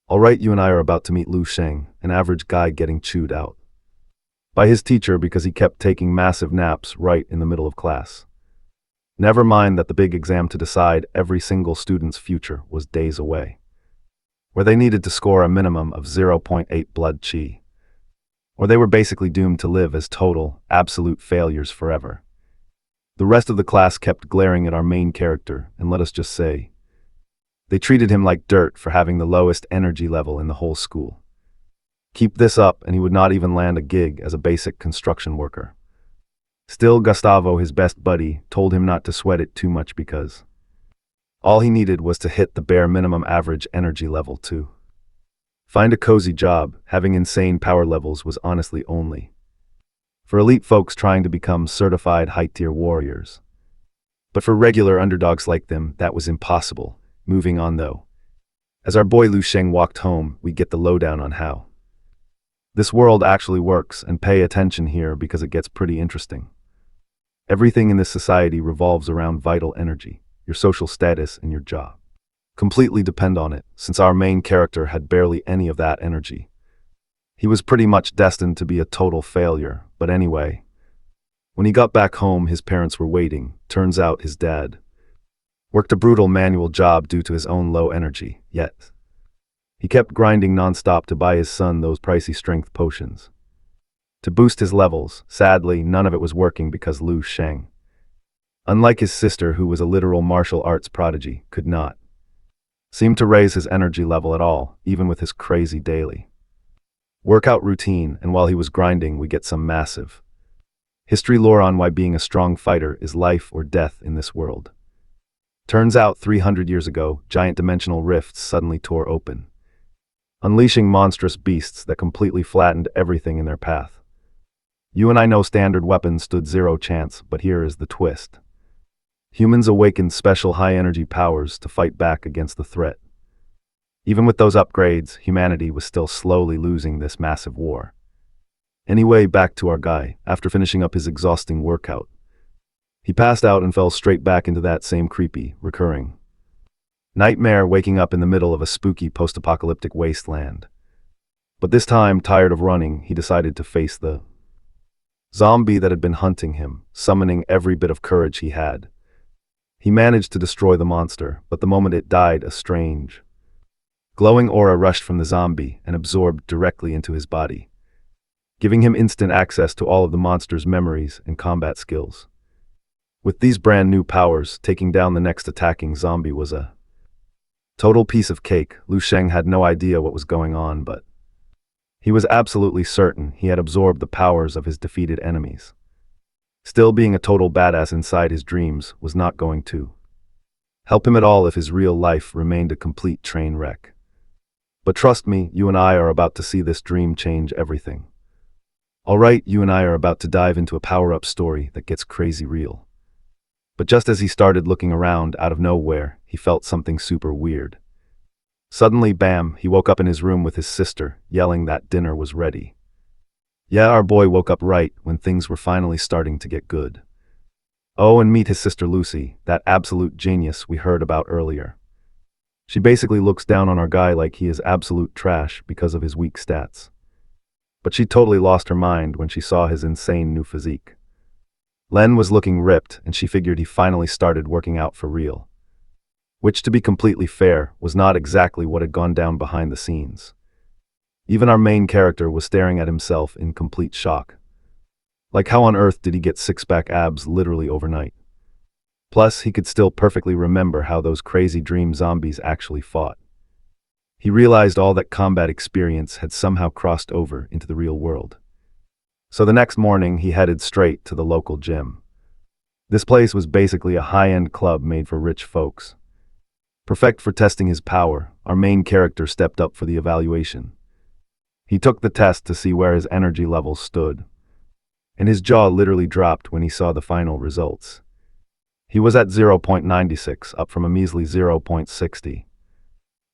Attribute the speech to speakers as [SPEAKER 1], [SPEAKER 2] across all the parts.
[SPEAKER 1] Alright, you and I are about to meet Lu Sheng, an average guy getting chewed out by his teacher because he kept taking massive naps right in the middle of class. Never mind that the big exam to decide every single student's future was days away, where they needed to score a minimum of zero point 0.8 blood chi, or they were basically doomed to live as total, absolute failures forever. The rest of the class kept glaring at our main character, and let us just say, they treated him like dirt for having the lowest energy level in the whole school. Keep this up and he would not even land a gig as a basic construction worker. Still, Gustavo, his best buddy, told him not to sweat it too much because all he needed was to hit the bare minimum average energy level too. Find a cozy job. Having insane power levels was honestly only for elite folks trying to become certified high-tier warriors. But for regular underdogs like them, that was impossible. Moving on though. As our boy Lu Sheng walked home, we get the lowdown on how this world actually works, and pay attention here because it gets pretty interesting. Everything in this society revolves around vital energy. Your social status and your job completely depend on it, since our main character had barely any of that energy. He was pretty much destined to be a total failure, but anyway. When he got back home, his parents were waiting. Turns out his dad worked a brutal manual job due to his own low energy, yet he kept grinding non-stop to buy his son those pricey strength potions to boost his levels. Sadly, none of it was working because Lu Sheng, unlike his sister who was a literal martial arts prodigy, could not seem to raise his energy level at all, even with his crazy daily workout routine. And while he was grinding, we get some massive history lore on why being a strong fighter is life or death in this world. Turns out 300 years ago, giant dimensional rifts suddenly tore open, unleashing monstrous beasts that completely flattened everything in their path. You and I know standard weapons stood zero chance, but here is the twist. Humans awakened special high-energy powers to fight back against the threat. Even with those upgrades, humanity was still slowly losing this massive war. Anyway, back to our guy. After finishing up his exhausting workout, he passed out and fell straight back into that same creepy, recurring nightmare, waking up in the middle of a spooky post-apocalyptic wasteland. But this time, tired of running, he decided to face the zombie that had been hunting him, summoning every bit of courage he had. He managed to destroy the monster, but the moment it died, a strange, glowing aura rushed from the zombie and absorbed directly into his body, giving him instant access to all of the monster's memories and combat skills. With these brand new powers, taking down the next attacking zombie was a total piece of cake. Lu Sheng had no idea what was going on, but he was absolutely certain he had absorbed the powers of his defeated enemies. Still, being a total badass inside his dreams was not going to help him at all if his real life remained a complete train wreck. But trust me, you and I are about to see this dream change everything. Alright, you and I are about to dive into a power-up story that gets crazy real. But just as he started looking around, out of nowhere, he felt something super weird. Suddenly, bam, he woke up in his room with his sister, yelling that dinner was ready. Yeah, our boy woke up right when things were finally starting to get good. Oh, and meet his sister Lucy, that absolute genius we heard about earlier. She basically looks down on our guy like he is absolute trash because of his weak stats. But she totally lost her mind when she saw his insane new physique. Len was looking ripped, and she figured he finally started working out for real. Which, to be completely fair, was not exactly what had gone down behind the scenes. Even our main character was staring at himself in complete shock. Like, how on earth did he get six-pack abs literally overnight? Plus, he could still perfectly remember how those crazy dream zombies actually fought. He realized all that combat experience had somehow crossed over into the real world. So the next morning, he headed straight to the local gym. This place was basically a high-end club made for rich folks. Perfect for testing his power, our main character stepped up for the evaluation. He took the test to see where his energy levels stood, and his jaw literally dropped when he saw the final results. He was at 0.96, up from a measly 0.60.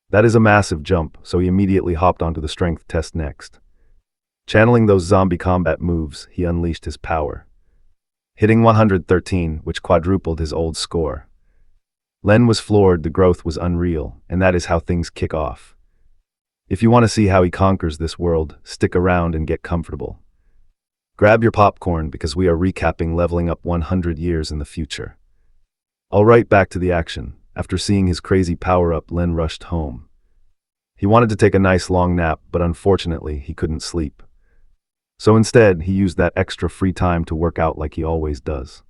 [SPEAKER 1] That is a massive jump, so he immediately hopped onto the strength test next. Channeling those zombie combat moves, he unleashed his power, hitting 113, which quadrupled his old score. Len was floored. The growth was unreal, and that is how things kick off. If you want to see how he conquers this world, stick around and get comfortable. Grab your popcorn because we are recapping Leveling Up 100 years in the future. Alright, back to the action. After seeing his crazy power-up, Len rushed home. He wanted to take a nice long nap, but unfortunately, he couldn't sleep. So instead, he used that extra free time to work out like he always does.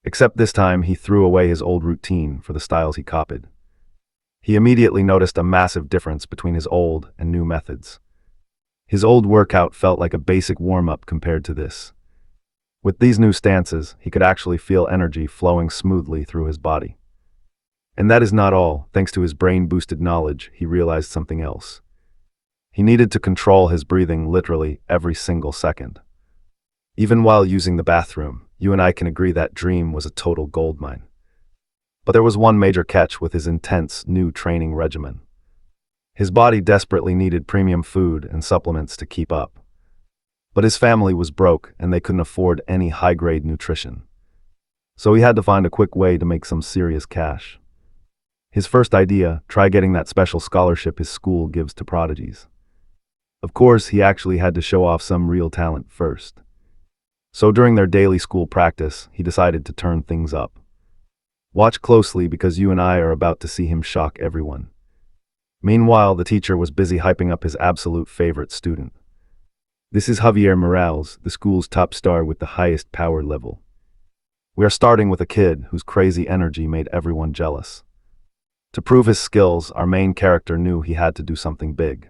[SPEAKER 1] Except this time, he threw away his old routine for the styles he copied. He immediately noticed a massive difference between his old and new methods. His old workout felt like a basic warm-up compared to this. With these new stances, he could actually feel energy flowing smoothly through his body. And that is not all. Thanks to his brain-boosted knowledge, he realized something else. He needed to control his breathing literally every single second. Even while using the bathroom, you and I can agree that dream was a total goldmine. But there was one major catch with his intense, new training regimen. His body desperately needed premium food and supplements to keep up. But his family was broke and they couldn't afford any high-grade nutrition. So he had to find a quick way to make some serious cash. His first idea, try getting that special scholarship his school gives to prodigies. Of course, he actually had to show off some real talent first. So during their daily school practice, he decided to turn things up. Watch closely because you and I are about to see him shock everyone. Meanwhile, the teacher was busy hyping up his absolute favorite student. This is Javier Morales, the school's top star with the highest power level. We are starting with a kid whose crazy energy made everyone jealous. To prove his skills, our main character knew he had to do something big.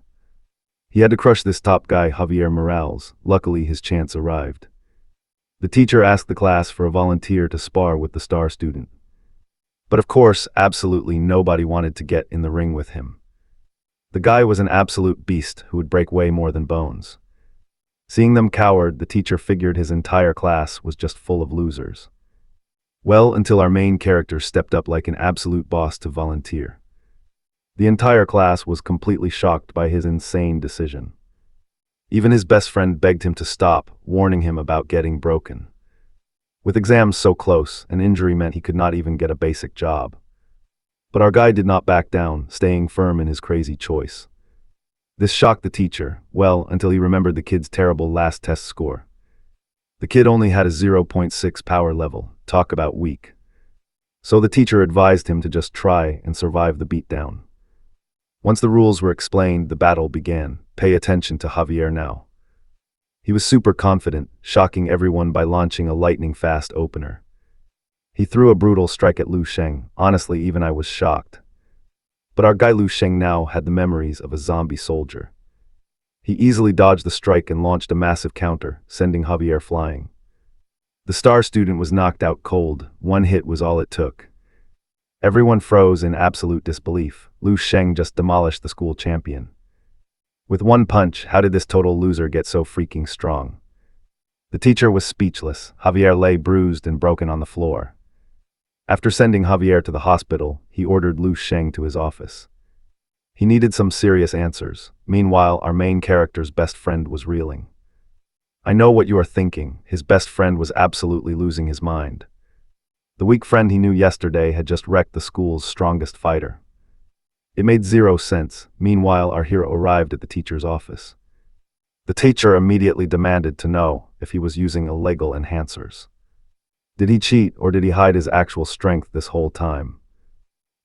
[SPEAKER 1] He had to crush this top guy, Javier Morales. Luckily, his chance arrived. The teacher asked the class for a volunteer to spar with the star student. But of course, absolutely nobody wanted to get in the ring with him. The guy was an absolute beast who would break way more than bones. Seeing them cowered, the teacher figured his entire class was just full of losers. Well, until our main character stepped up like an absolute boss to volunteer. The entire class was completely shocked by his insane decision. Even his best friend begged him to stop, warning him about getting broken. With exams so close, an injury meant he could not even get a basic job. But our guy did not back down, staying firm in his crazy choice. This shocked the teacher, well, until he remembered the kid's terrible last test score. The kid only had a 0.6 power level, talk about weak. So the teacher advised him to just try and survive the beatdown. Once the rules were explained, the battle began. Pay attention to Javier now. He was super confident, shocking everyone by launching a lightning-fast opener. He threw a brutal strike at Lu Sheng. Honestly, even I was shocked. But our guy Lu Sheng now had the memories of a zombie soldier. He easily dodged the strike and launched a massive counter, sending Javier flying. The star student was knocked out cold. One hit was all it took. Everyone froze in absolute disbelief. Lu Sheng just demolished the school champion. With one punch, how did this total loser get so freaking strong? The teacher was speechless. Javier lay bruised and broken on the floor. After sending Javier to the hospital, he ordered Lu Sheng to his office. He needed some serious answers. Meanwhile, our main character's best friend was reeling. I know what you are thinking. His best friend was absolutely losing his mind. The weak friend he knew yesterday had just wrecked the school's strongest fighter. It made zero sense. Meanwhile, our hero arrived at the teacher's office. The teacher immediately demanded to know if he was using illegal enhancers. Did he cheat or did he hide his actual strength this whole time?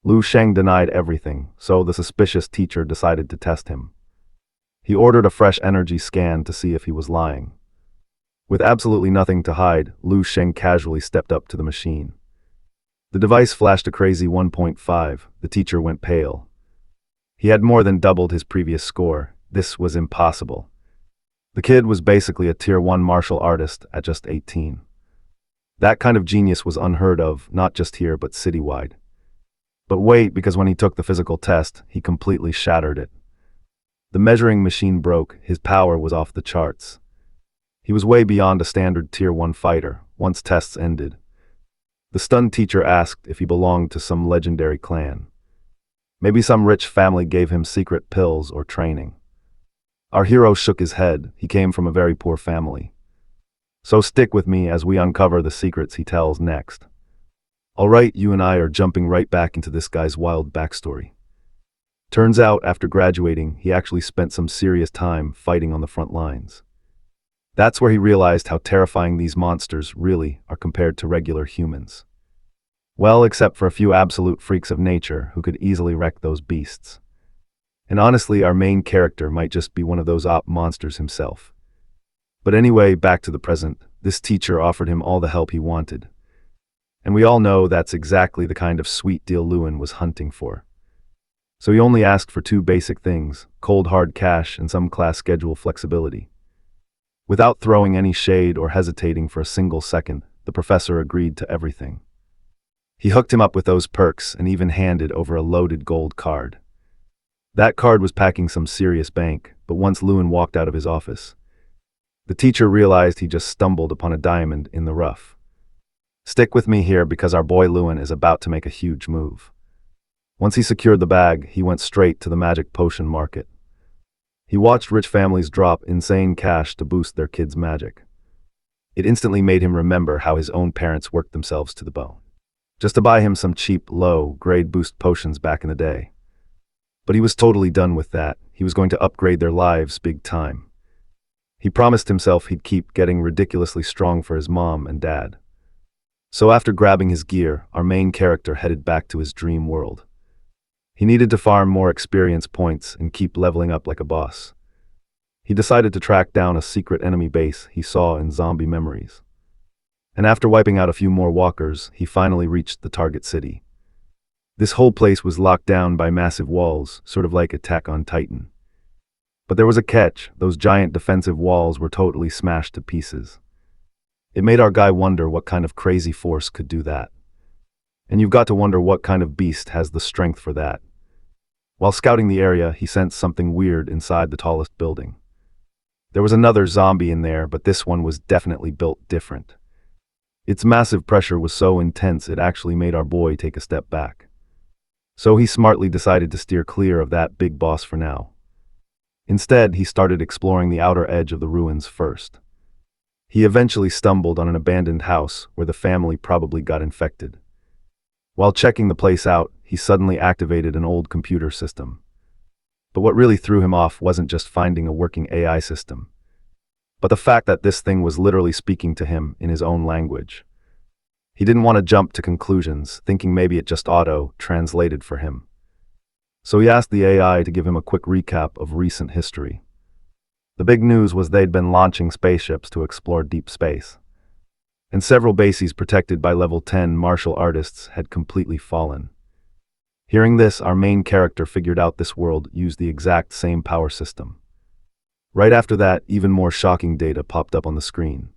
[SPEAKER 1] Lu Sheng denied everything, so the suspicious teacher decided to test him. He ordered a fresh energy scan to see if he was lying. With absolutely nothing to hide, Lu Sheng casually stepped up to the machine. The device flashed a crazy 1.5. The teacher went pale. He had more than doubled his previous score. This was impossible. The kid was basically a Tier 1 martial artist at just 18. That kind of genius was unheard of, not just here but citywide. But wait, because when he took the physical test, he completely shattered it. The measuring machine broke. His power was off the charts. He was way beyond a standard Tier 1 fighter, once tests ended. The stunned teacher asked if he belonged to some legendary clan. Maybe some rich family gave him secret pills or training. Our hero shook his head. He came from a very poor family. So stick with me as we uncover the secrets he tells next. Alright, you and I are jumping right back into this guy's wild backstory. Turns out, after graduating, he actually spent some serious time fighting on the front lines. That's where he realized how terrifying these monsters really are compared to regular humans. Well, except for a few absolute freaks of nature who could easily wreck those beasts. And honestly, our main character might just be one of those monsters himself. But anyway, back to the present. This teacher offered him all the help he wanted. And we all know that's exactly the kind of sweet deal Lewin was hunting for. So he only asked for two basic things: cold hard cash and some class schedule flexibility. Without throwing any shade or hesitating for a single second, the professor agreed to everything. He hooked him up with those perks and even handed over a loaded gold card. That card was packing some serious bank, but once Lewin walked out of his office, the teacher realized he just stumbled upon a diamond in the rough. Stick with me here because our boy Lewin is about to make a huge move. Once he secured the bag, he went straight to the magic potion market. He watched rich families drop insane cash to boost their kids' magic. It instantly made him remember how his own parents worked themselves to the bone, just to buy him some cheap, low-grade boost potions back in the day. But he was totally done with that. He was going to upgrade their lives big time. He promised himself he'd keep getting ridiculously strong for his mom and dad. So after grabbing his gear, our main character headed back to his dream world. He needed to farm more experience points and keep leveling up like a boss. He decided to track down a secret enemy base he saw in zombie memories. And after wiping out a few more walkers, he finally reached the target city. This whole place was locked down by massive walls, sort of like Attack on Titan. But there was a catch: those giant defensive walls were totally smashed to pieces. It made our guy wonder what kind of crazy force could do that. And you've got to wonder what kind of beast has the strength for that. While scouting the area, he sensed something weird inside the tallest building. There was another zombie in there, but this one was definitely built different. Its massive pressure was so intense it actually made our boy take a step back. So he smartly decided to steer clear of that big boss for now. Instead, he started exploring the outer edge of the ruins first. He eventually stumbled on an abandoned house where the family probably got infected. While checking the place out, he suddenly activated an old computer system. But what really threw him off wasn't just finding a working AI system, but the fact that this thing was literally speaking to him in his own language. He didn't want to jump to conclusions, thinking maybe it just auto-translated for him. So he asked the AI to give him a quick recap of recent history. The big news was they'd been launching spaceships to explore deep space, and several bases protected by level 10 martial artists had completely fallen. Hearing this, our main character figured out this world used the exact same power system. Right after that, even more shocking data popped up on the screen.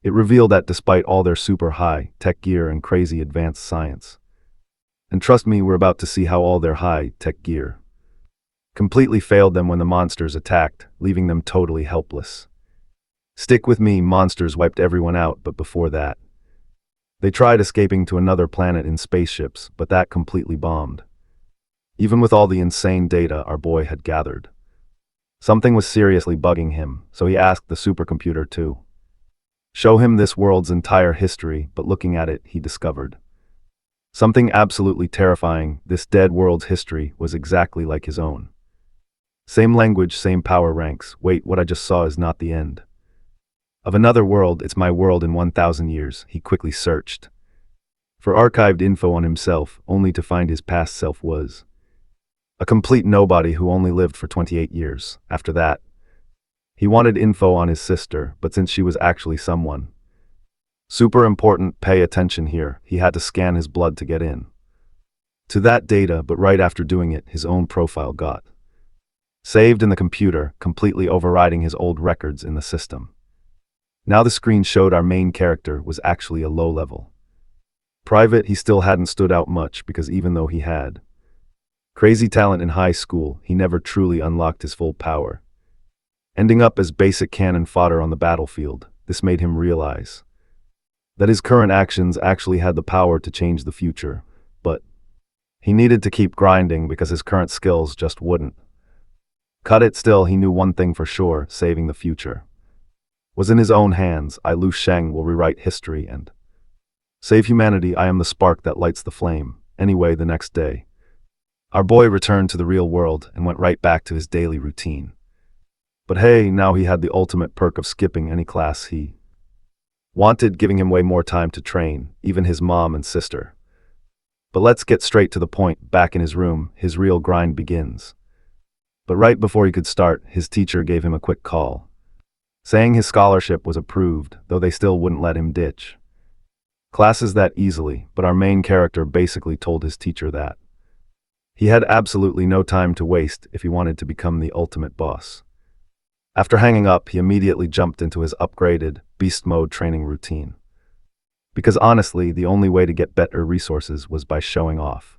[SPEAKER 1] It revealed that despite all their super high-tech gear and crazy advanced science, and trust me, we're about to see how all their high-tech gear completely failed them when the monsters attacked, leaving them totally helpless. Stick with me, monsters wiped everyone out, but before that, they tried escaping to another planet in spaceships, but that completely bombed. Even with all the insane data our boy had gathered, something was seriously bugging him, so he asked the supercomputer to show him this world's entire history, but looking at it, he discovered something absolutely terrifying. This dead world's history was exactly like his own. Same language, same power ranks. Wait, what I just saw is not the end of another world, it's my world in 1,000 years. He quickly searched for archived info on himself, only to find his past self was a complete nobody who only lived for 28 years. After that, he wanted info on his sister, but since she was actually someone super important, pay attention here, he had to scan his blood to get in to that data, but right after doing it, his own profile got saved in the computer, completely overriding his old records in the system. Now the screen showed our main character was actually a low-level private. He still hadn't stood out much because even though he had crazy talent in high school, he never truly unlocked his full power, ending up as basic cannon fodder on the battlefield. This made him realize that his current actions actually had the power to change the future, but he needed to keep grinding because his current skills just wouldn't cut it. Still, he knew one thing for sure: saving the future was in his own hands. Lu Sheng will rewrite history and save humanity. I am the spark that lights the flame. Anyway, the next day, Our boy returned to the real world and went right back to his daily routine. But hey, now he had the ultimate perk of skipping any class he wanted, giving him way more time to train, even his mom and sister. But let's get straight to the point. Back in his room, his real grind begins. But right before he could start, his teacher gave him a quick call, saying his scholarship was approved, though they still wouldn't let him ditch classes that easily. But our main character basically told his teacher that he had absolutely no time to waste if he wanted to become the ultimate boss. After hanging up, he immediately jumped into his upgraded, beast mode training routine. Because honestly, the only way to get better resources was by showing off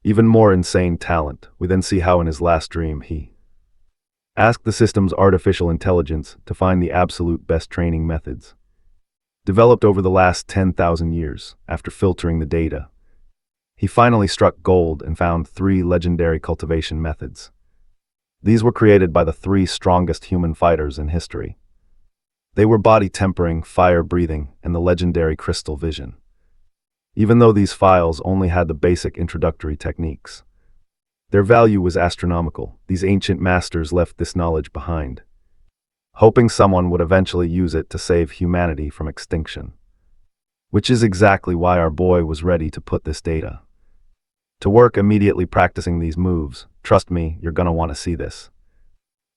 [SPEAKER 1] even more insane talent. We then see how in his last dream he asked the system's artificial intelligence to find the absolute best training methods developed over the last 10,000 years. After filtering the data, he finally struck gold and found 3 legendary cultivation methods. These were created by the 3 strongest human fighters in history. They were body tempering, fire breathing, and the legendary crystal vision. Even though these files only had the basic introductory techniques, their value was astronomical. These ancient masters left this knowledge behind, hoping someone would eventually use it to save humanity from extinction. Which is exactly why our boy was ready to put this data to work, immediately practicing these moves. Trust me, you're gonna want to see this.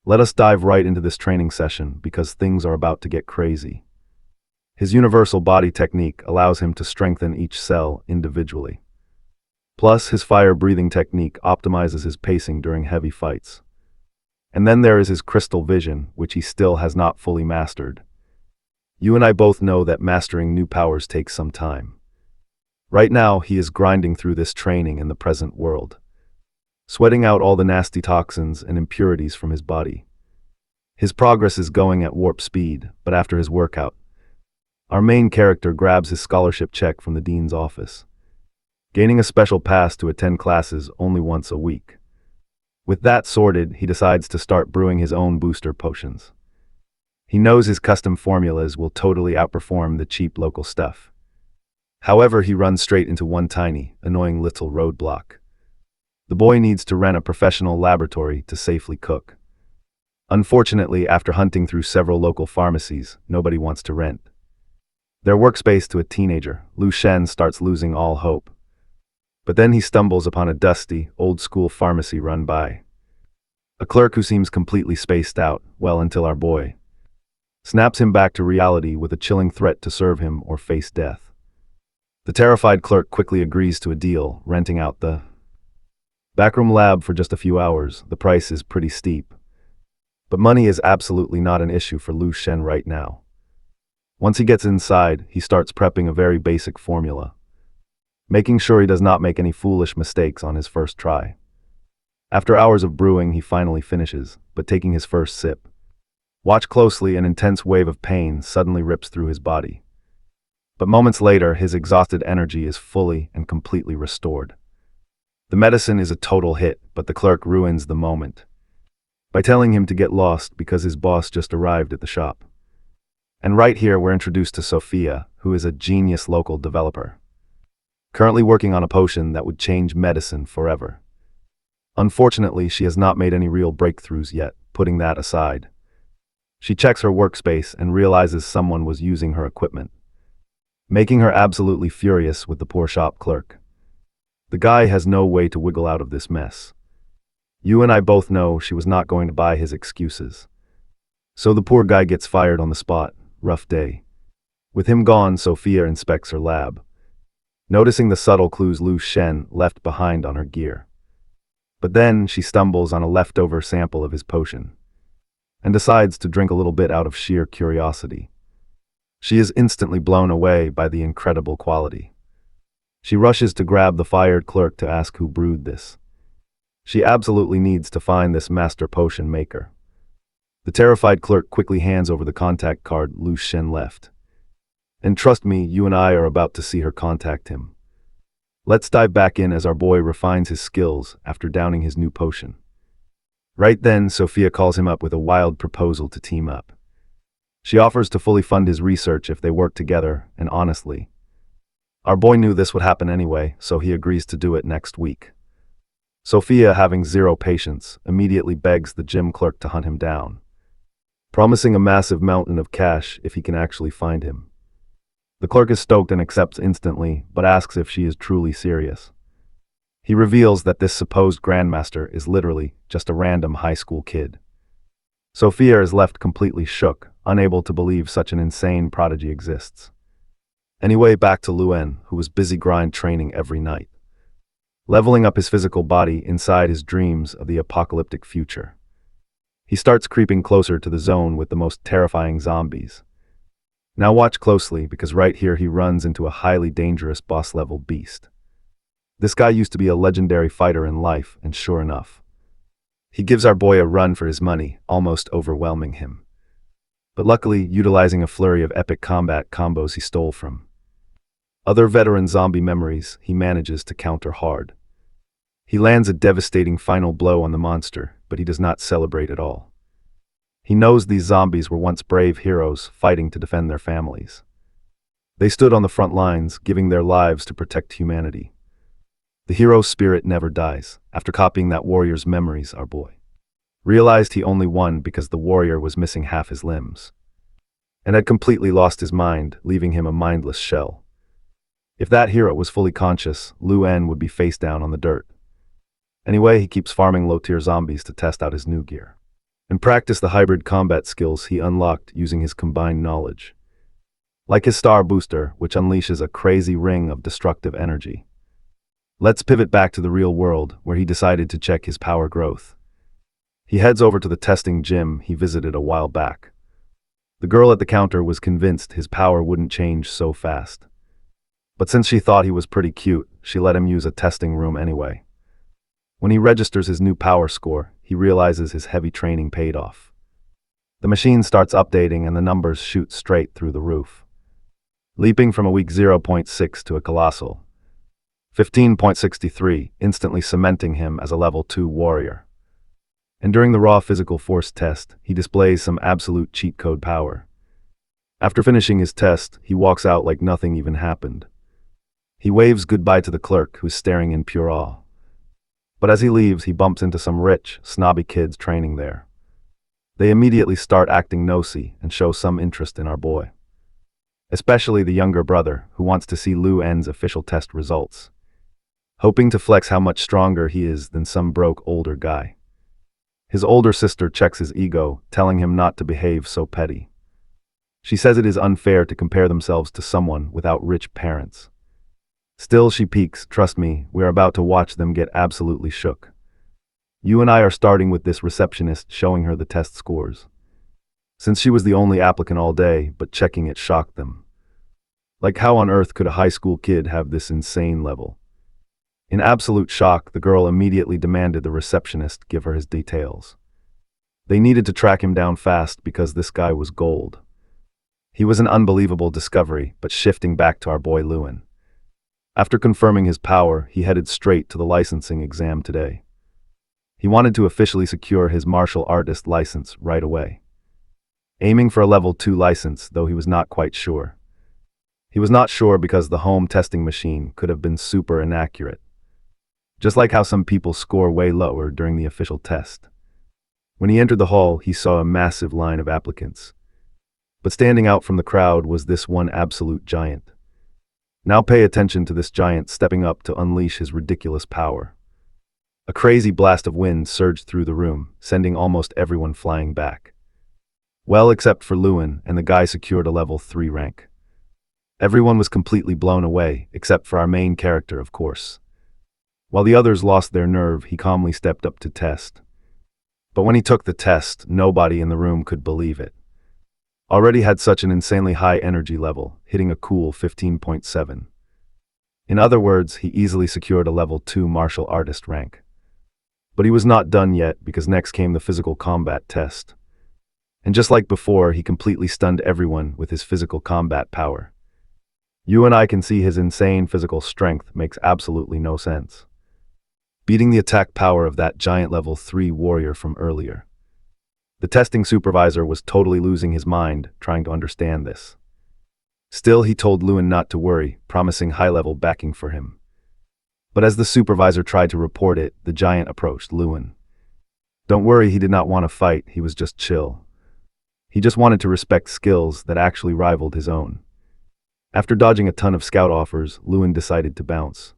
[SPEAKER 1] Let us dive right into this training session because things are about to get crazy. His universal body technique allows him to strengthen each cell individually. Plus, his fire-breathing technique optimizes his pacing during heavy fights. And then there is his crystal vision, which he still has not fully mastered. You and I both know that mastering new powers takes some time. Right now, he is grinding through this training in the present world, sweating out all the nasty toxins and impurities from his body. His progress is going at warp speed, but after his workout, our main character grabs his scholarship check from the dean's office, gaining a special pass to attend classes only once a week. With that sorted, he decides to start brewing his own booster potions. He knows his custom formulas will totally outperform the cheap local stuff. However, he runs straight into one tiny, annoying little roadblock. The boy needs to rent a professional laboratory to safely cook. Unfortunately, after hunting through several local pharmacies, nobody wants to rent their workspace to a teenager. Lu Shen starts losing all hope. But then he stumbles upon a dusty, old-school pharmacy run by a clerk who seems completely spaced out, well, until our boy snaps him back to reality with a chilling threat to serve him or face death. The terrified clerk quickly agrees to a deal, renting out the backroom lab for just a few hours. The price is pretty steep, but money is absolutely not an issue for Lu Shen right now. Once he gets inside, he starts prepping a very basic formula, making sure he does not make any foolish mistakes on his first try. After hours of brewing, he finally finishes, but taking his first sip, watch closely, an intense wave of pain suddenly rips through his body. But moments later, his exhausted energy is fully and completely restored. The medicine is a total hit, but the clerk ruins the moment by telling him to get lost because his boss just arrived at the shop. And right here, we're introduced to Sophia, who is a genius local developer, currently working on a potion that would change medicine forever. Unfortunately, she has not made any real breakthroughs yet. Putting that aside, she checks her workspace and realizes someone was using her equipment, making her absolutely furious with the poor shop clerk. The guy has no way to wiggle out of this mess. You and I both know she was not going to buy his excuses. So the poor guy gets fired on the spot. Rough day. With him gone, Sophia inspects her lab, noticing the subtle clues Lu Shen left behind on her gear. But then she stumbles on a leftover sample of his potion and decides to drink a little bit out of sheer curiosity. She is instantly blown away by the incredible quality. She rushes to grab the fired clerk to ask who brewed this. She absolutely needs to find this master potion maker. The terrified clerk quickly hands over the contact card Lu Shen left. And trust me, you and I are about to see her contact him. Let's dive back in as our boy refines his skills after downing his new potion. Right then, Sophia calls him up with a wild proposal to team up. She offers to fully fund his research if they work together, and honestly, our boy knew this would happen anyway, so he agrees to do it next week. Sophia, having zero patience, immediately begs the gym clerk to hunt him down, promising a massive mountain of cash if he can actually find him. The clerk is stoked and accepts instantly, but asks if she is truly serious. He reveals that this supposed grandmaster is literally just a random high school kid. Sophia is left completely shook, unable to believe such an insane prodigy exists. Anyway, back to Luen, who was busy grind training every night, leveling up his physical body inside his dreams of the apocalyptic future. He starts creeping closer to the zone with the most terrifying zombies. Now watch closely, because right here he runs into a highly dangerous boss-level beast. This guy used to be a legendary fighter in life, and sure enough, he gives our boy a run for his money, almost overwhelming him. But luckily, utilizing a flurry of epic combat combos he stole from other veteran zombie memories, he manages to counter hard. He lands a devastating final blow on the monster, but he does not celebrate at all. He knows these zombies were once brave heroes fighting to defend their families. They stood on the front lines, giving their lives to protect humanity. The hero's spirit never dies. After copying that warrior's memories, our boy realized he only won because the warrior was missing half his limbs, and had completely lost his mind, leaving him a mindless shell. If that hero was fully conscious, Luen would be face down on the dirt. Anyway, he keeps farming low-tier zombies to test out his new gear and practice the hybrid combat skills he unlocked using his combined knowledge, like his star booster, which unleashes a crazy ring of destructive energy. Let's pivot back to the real world, where he decided to check his power growth. He heads over to the testing gym he visited a while back. The girl at the counter was convinced his power wouldn't change so fast, but since she thought he was pretty cute, she let him use a testing room anyway. When he registers his new power score, he realizes his heavy training paid off. The machine starts updating and the numbers shoot straight through the roof, leaping from a weak 0.6 to a colossal 15.63, instantly cementing him as a level 2 warrior. And during the raw physical force test, he displays some absolute cheat code power. After finishing his test, he walks out like nothing even happened. He waves goodbye to the clerk, who's staring in pure awe. But as he leaves, he bumps into some rich, snobby kids training there. They immediately start acting nosy and show some interest in our boy, especially the younger brother, who wants to see Luen's official test results, hoping to flex how much stronger he is than some broke older guy. His older sister checks his ego, telling him not to behave so petty. She says it is unfair to compare themselves to someone without rich parents. Still, she peeks. Trust me, we're about to watch them get absolutely shook. You and I are starting with this receptionist showing her the test scores, since she was the only applicant all day, but checking it shocked them. Like, how on earth could a high school kid have this insane level? In absolute shock, the girl immediately demanded the receptionist give her his details. They needed to track him down fast because this guy was gold. He was an unbelievable discovery, but shifting back to our boy Luen. After confirming his power, he headed straight to the licensing exam today. He wanted to officially secure his martial artist license right away, aiming for a level 2 license, though he was not quite sure. He was not sure because the home testing machine could have been super inaccurate, just like how some people score way lower during the official test. When he entered the hall, he saw a massive line of applicants, but standing out from the crowd was this one absolute giant. Now pay attention to this giant stepping up to unleash his ridiculous power. A crazy blast of wind surged through the room, sending almost everyone flying back. Well, except for Luen, and the guy secured a level 3 rank. Everyone was completely blown away, except for our main character, of course. While the others lost their nerve, he calmly stepped up to test. But when he took the test, nobody in the room could believe it. Already had such an insanely high energy level, hitting a cool 15.7. In other words, he easily secured a level 2 martial artist rank. But he was not done yet, because next came the physical combat test. And just like before, he completely stunned everyone with his physical combat power. You and I can see his insane physical strength makes absolutely no sense, beating the attack power of that giant level 3 warrior from earlier. The testing supervisor was totally losing his mind trying to understand this. Still, he told Luen not to worry, promising high-level backing for him. But as the supervisor tried to report it, the giant approached Lewin. Don't worry, he did not want to fight, he was just chill. He just wanted to respect skills that actually rivaled his own. After dodging a ton of scout offers, Lewin decided to bounce.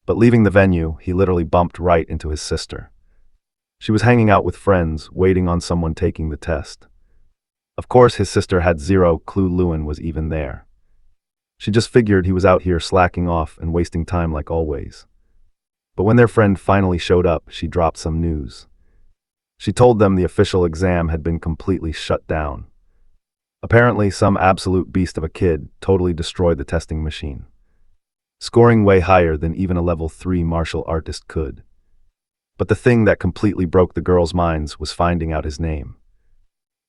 [SPEAKER 1] But leaving the venue, he literally bumped right into his sister. She was hanging out with friends, waiting on someone taking the test. Of course, his sister had zero clue Lewin was even there. She just figured he was out here slacking off and wasting time like always. But when their friend finally showed up, she dropped some news. She told them the official exam had been completely shut down. Apparently, some absolute beast of a kid totally destroyed the testing machine, scoring way higher than even a level 3 martial artist could. But the thing that completely broke the girls' minds was finding out his name.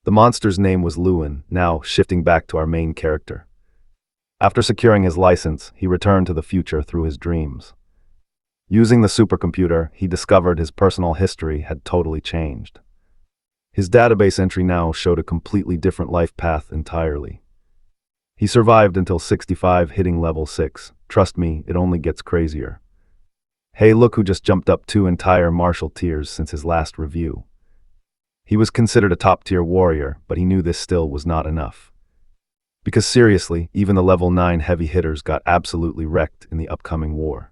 [SPEAKER 1] The monster's name was Lewin, now shifting back to our main character. After securing his license, he returned to the future through his dreams. Using the supercomputer, he discovered his personal history had totally changed. His database entry now showed a completely different life path entirely. He survived until 65, hitting level 6. Trust me, it only gets crazier. Hey, look who just jumped up 2 entire martial tiers since his last review. He was considered a top-tier warrior, but he knew this still was not enough. Because seriously, even the level 9 heavy hitters got absolutely wrecked in the upcoming war.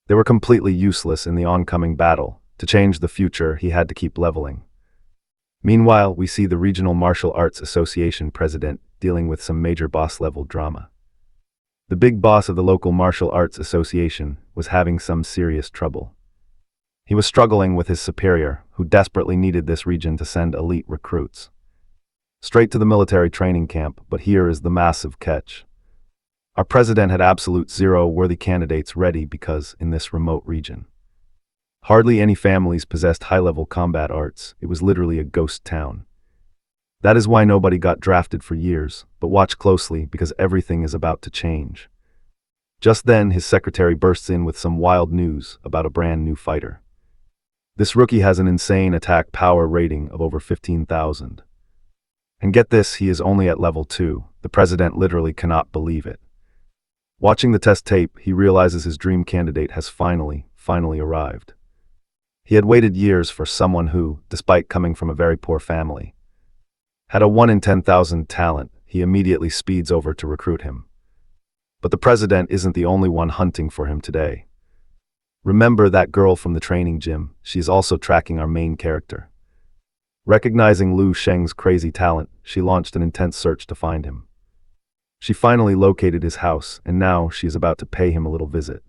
[SPEAKER 1] They were completely useless in the oncoming battle. To change the future, he had to keep leveling. Meanwhile, we see the Regional Martial Arts Association president dealing with some major boss-level drama. The big boss of the local martial arts association was having some serious trouble. He was struggling with his superior, who desperately needed this region to send elite recruits straight to the military training camp, but here is the massive catch. Our president had absolute zero worthy candidates ready because, in this remote region, hardly any families possessed high-level combat arts. It was literally a ghost town. That is why nobody got drafted for years, but watch closely because everything is about to change. Just then, his secretary bursts in with some wild news about a brand new fighter. This rookie has an insane attack power rating of over 15,000. And get this, he is only at level 2. The president literally cannot believe it. Watching the test tape, he realizes his dream candidate has finally arrived. He had waited years for someone who, despite coming from a very poor family, had a 1 in 10,000 talent. He immediately speeds over to recruit him. But the president isn't the only one hunting for him today. Remember that girl from the training gym? She's also tracking our main character. Recognizing Lu Sheng's crazy talent, she launched an intense search to find him. She finally located his house, and now she is about to pay him a little visit.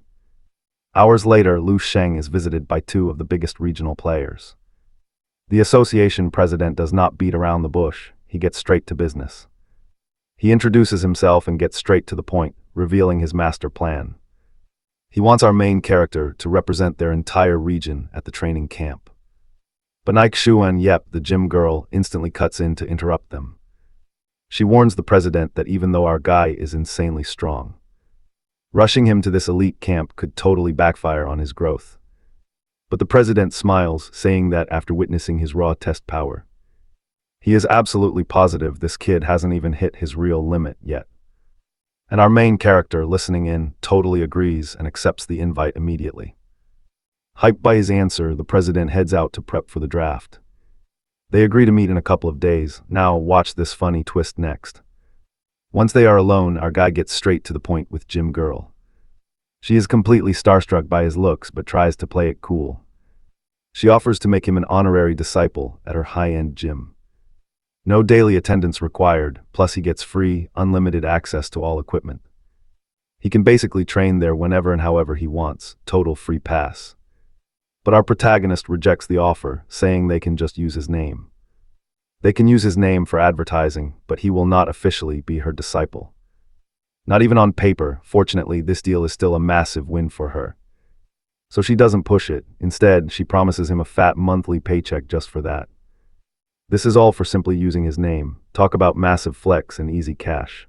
[SPEAKER 1] Hours later, Lu Sheng is visited by 2 of the biggest regional players. The association president does not beat around the bush, he gets straight to business. He introduces himself and gets straight to the point, revealing his master plan. He wants our main character to represent their entire region at the training camp. But Nike Shuan Yep, the gym girl, instantly cuts in to interrupt them. She warns the president that even though our guy is insanely strong, rushing him to this elite camp could totally backfire on his growth. But the president smiles, saying that after witnessing his raw test power, he is absolutely positive this kid hasn't even hit his real limit yet. And our main character, listening in, totally agrees and accepts the invite immediately. Hyped by his answer, the president heads out to prep for the draft. They agree to meet in a couple of days. Now watch this funny twist next. Once they are alone, our guy gets straight to the point with Gym Girl. She is completely starstruck by his looks but tries to play it cool. She offers to make him an honorary disciple at her high-end gym. No daily attendance required, plus he gets free, unlimited access to all equipment. He can basically train there whenever and however he wants, total free pass. But our protagonist rejects the offer, saying they can just use his name. They can use his name for advertising, but he will not officially be her disciple. Not even on paper. Fortunately, this deal is still a massive win for her. So she doesn't push it. Instead, she promises him a fat monthly paycheck just for that. This is all for simply using his name. Talk about massive flex and easy cash.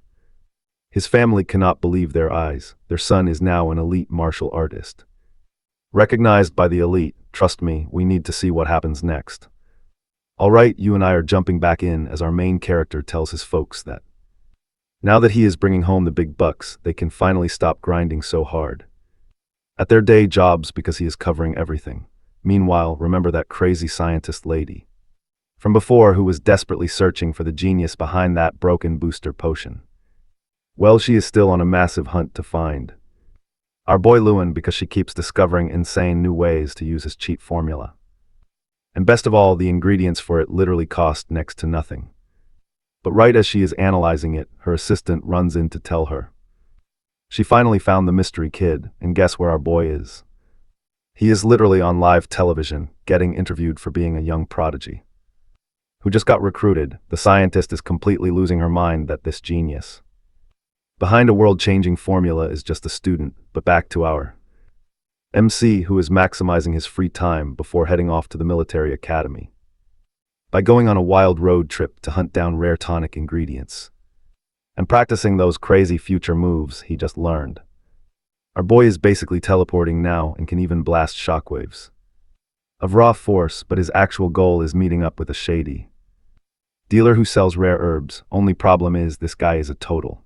[SPEAKER 1] His family cannot believe their eyes. Their son is now an elite martial artist. Recognized by the elite. Trust me, we need to see what happens next. Alright, you and I are jumping back in as our main character tells his folks that now that he is bringing home the big bucks, they can finally stop grinding so hard. at their day jobs because he is covering everything. Meanwhile, remember that crazy scientist lady from before who was desperately searching for the genius behind that broken booster potion? Well, she is still on a massive hunt to find our boy Lewin because she keeps discovering insane new ways to use his cheat formula. And best of all, the ingredients for it literally cost next to nothing. But right as she is analyzing it, her assistant runs in to tell her she finally found the mystery kid, and guess where our boy is? He is literally on live television, getting interviewed for being a young prodigy who just got recruited. The scientist is completely losing her mind that this genius behind a world-changing formula is just a student. But back to our MC, who is maximizing his free time before heading off to the military academy by going on a wild road trip to hunt down rare tonic ingredients and practicing those crazy future moves he just learned. Our boy is basically teleporting now and can even blast shockwaves of raw force, but his actual goal is meeting up with a shady dealer who sells rare herbs. Only problem is this guy is a total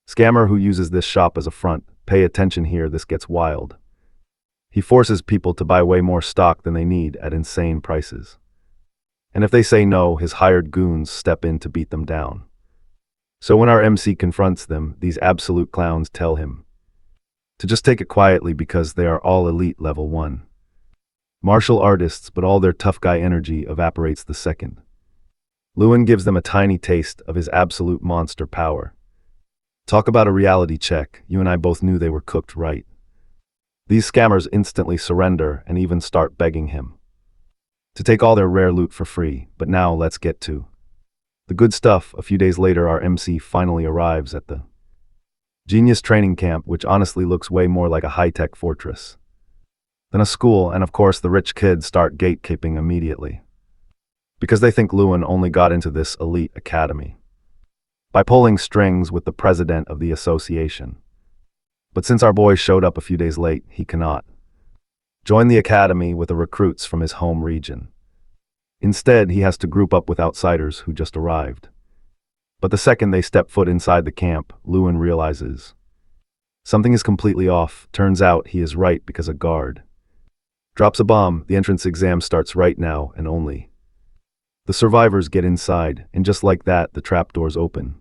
[SPEAKER 1] scammer who uses this shop as a front. Pay attention here, this gets wild. He forces people to buy way more stock than they need at insane prices. And if they say no, his hired goons step in to beat them down. So when our MC confronts them, these absolute clowns tell him to just take it quietly because they are all elite level 1 martial artists, but all their tough guy energy evaporates the second Lewin gives them a tiny taste of his absolute monster power. Talk about a reality check. You and I both knew they were cooked right. These scammers instantly surrender and even start begging him to take all their rare loot for free. But now let's get to the good stuff. A few days later, our MC finally arrives at the Genius training camp, which honestly looks way more like a high-tech fortress than a school, and of course the rich kids start gatekeeping immediately because they think Lewin only got into this elite academy by pulling strings with the president of the association. But since our boy showed up a few days late, he cannot join the academy with the recruits from his home region. Instead, he has to group up with outsiders who just arrived. But the second they step foot inside the camp, Lewin realizes something is completely off. Turns out he is right because a guard drops a bomb. The entrance exam starts right now, and only the survivors get inside, and just like that, the trapdoors open,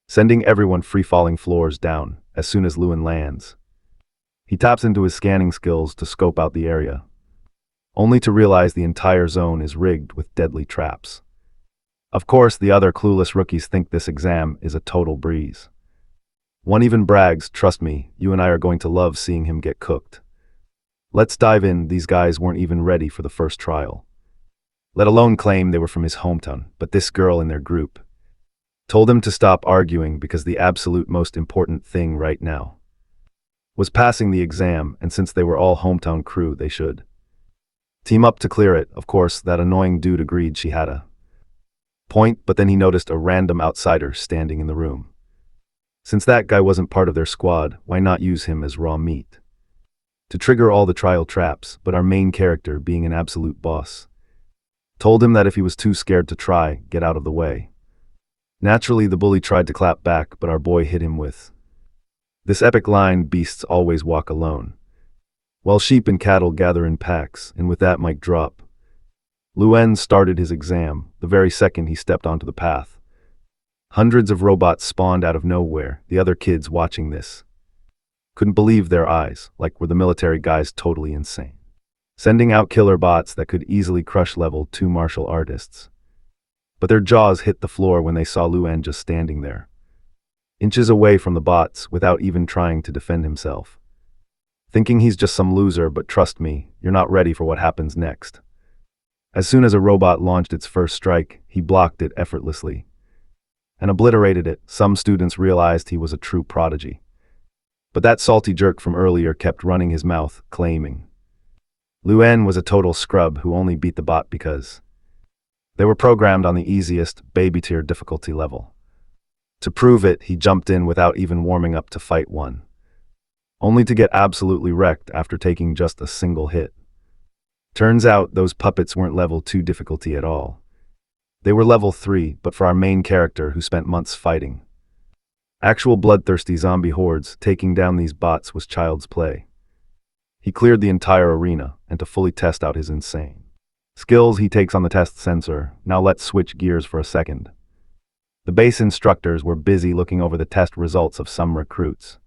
[SPEAKER 1] sending everyone free-falling floors down. As soon as Lewin lands, he taps into his scanning skills to scope out the area, only to realize the entire zone is rigged with deadly traps. Of course, the other clueless rookies think this exam is a total breeze. One even brags, "Trust me, you and I are going to love seeing him get cooked." Let's dive in. These guys weren't even ready for the first trial, let alone claim they were from his hometown. But this girl in their group told them to stop arguing because the absolute most important thing right now was passing the exam, and since they were all hometown crew, they should team up to clear it. Of course, that annoying dude agreed she had a point, but then he noticed a random outsider standing in the room. Since that guy wasn't part of their squad, why not use him as raw meat to trigger all the trial traps? But our main character, being an absolute boss, told him that if he was too scared to try, get out of the way. Naturally, the bully tried to clap back, but our boy hit him with this epic line, "Beasts always walk alone, while sheep and cattle gather in packs." And with that mic drop, Lewin started his exam the very second he stepped onto the path. Hundreds of robots spawned out of nowhere. The other kids watching this couldn't believe their eyes. Like, were the military guys totally insane, sending out killer bots that could easily crush level 2 martial artists? But their jaws hit the floor when they saw Lewin just standing there, inches away from the bots, without even trying to defend himself, thinking he's just some loser. But trust me, you're not ready for what happens next. As soon as a robot launched its first strike, he blocked it effortlessly and obliterated it. Some students realized he was a true prodigy. But that salty jerk from earlier kept running his mouth, claiming Lewin was a total scrub who only beat the bot because they were programmed on the easiest, baby-tier difficulty level. To prove it, he jumped in without even warming up to fight one, only to get absolutely wrecked after taking just a single hit. Turns out those puppets weren't level 2 difficulty at all. They were level 3, but for our main character who spent months fighting actual bloodthirsty zombie hordes, taking down these bots was child's play. He cleared the entire arena, and to fully test out his insane skills, he takes on the test sensor. Now let's switch gears for a second. The base instructors were busy looking over the test results of some recruits,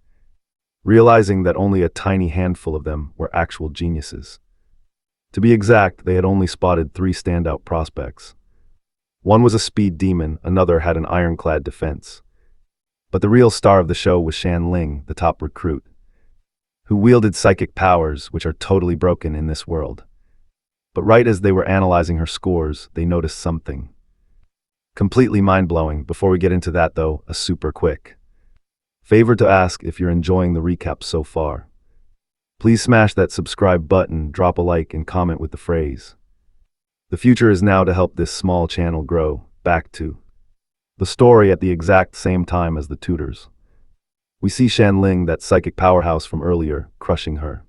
[SPEAKER 1] realizing that only a tiny handful of them were actual geniuses. To be exact, they had only spotted 3 standout prospects. One was a speed demon, another had an ironclad defense. But the real star of the show was Shan Ling, the top recruit, who wielded psychic powers which are totally broken in this world. But right as they were analyzing her scores, they noticed something completely mind-blowing. Before we get into that though, a super quick favor to ask: if you're enjoying the recap so far, please smash that subscribe button, drop a like, and comment with the phrase "The future is now" to help this small channel grow. Back to the story. At the exact same time as the tutors, we see Shan Ling, that psychic powerhouse from earlier, crushing her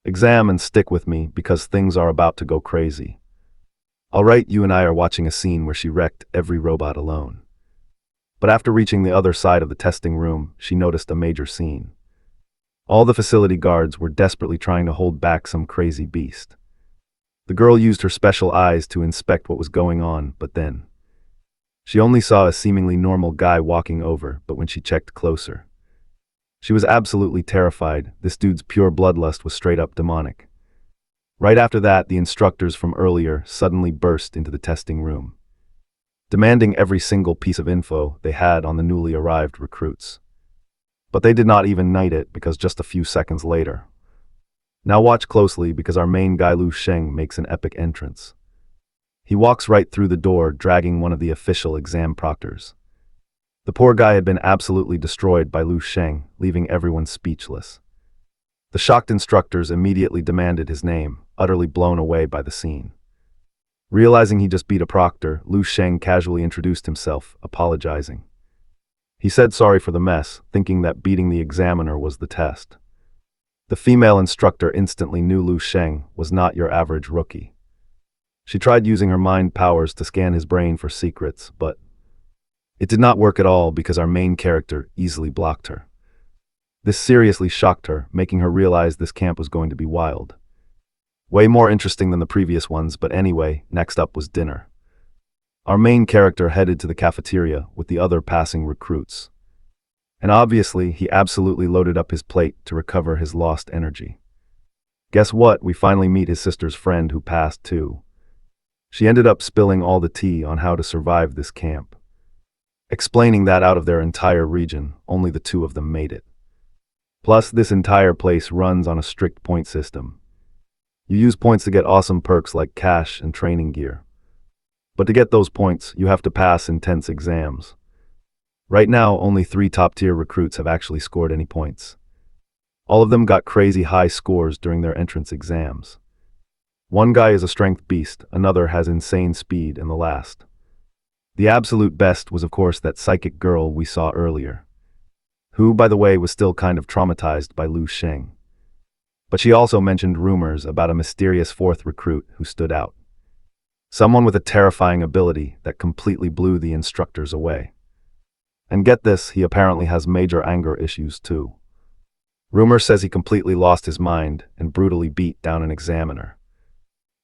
[SPEAKER 1] exam. And stick with me because things are about to go crazy. Alright, you and I are watching a scene where she wrecked every robot alone. But after reaching the other side of the testing room, she noticed a major scene. All the facility guards were desperately trying to hold back some crazy beast. The girl used her special eyes to inspect what was going on, but then she only saw a seemingly normal guy walking over. But when she checked closer, she was absolutely terrified. This dude's pure bloodlust was straight up demonic. Right after that, the instructors from earlier suddenly burst into the testing room, demanding every single piece of info they had on the newly arrived recruits. But they did not even night it, because just a few seconds later. Now watch closely, because our main guy Lu Sheng makes an epic entrance. He walks right through the door, dragging one of the official exam proctors. The poor guy had been absolutely destroyed by Lu Sheng, leaving everyone speechless. The shocked instructors immediately demanded his name, utterly blown away by the scene. Realizing he just beat a proctor, Lu Sheng casually introduced himself, apologizing. He said sorry for the mess, thinking that beating the examiner was the test. The female instructor instantly knew Lu Sheng was not your average rookie. She tried using her mind powers to scan his brain for secrets, but it did not work at all because our main character easily blocked her. This seriously shocked her, making her realize this camp was going to be wild. Way more interesting than the previous ones, but anyway, next up was dinner. Our main character headed to the cafeteria with the other passing recruits. And obviously, he absolutely loaded up his plate to recover his lost energy. Guess what? We finally meet his sister's friend who passed too. She ended up spilling all the tea on how to survive this camp, explaining that out of their entire region, only the 2 of them made it. Plus, this entire place runs on a strict point system. You use points to get awesome perks like cash and training gear. But to get those points, you have to pass intense exams. Right now, only 3 top-tier recruits have actually scored any points. All of them got crazy high scores during their entrance exams. One guy is a strength beast, another has insane speed, and the absolute best was of course that psychic girl we saw earlier, who, by the way, was still kind of traumatized by Lu Sheng. But she also mentioned rumors about a mysterious 4th recruit who stood out. Someone with a terrifying ability that completely blew the instructors away. And get this, he apparently has major anger issues too. Rumor says he completely lost his mind and brutally beat down an examiner.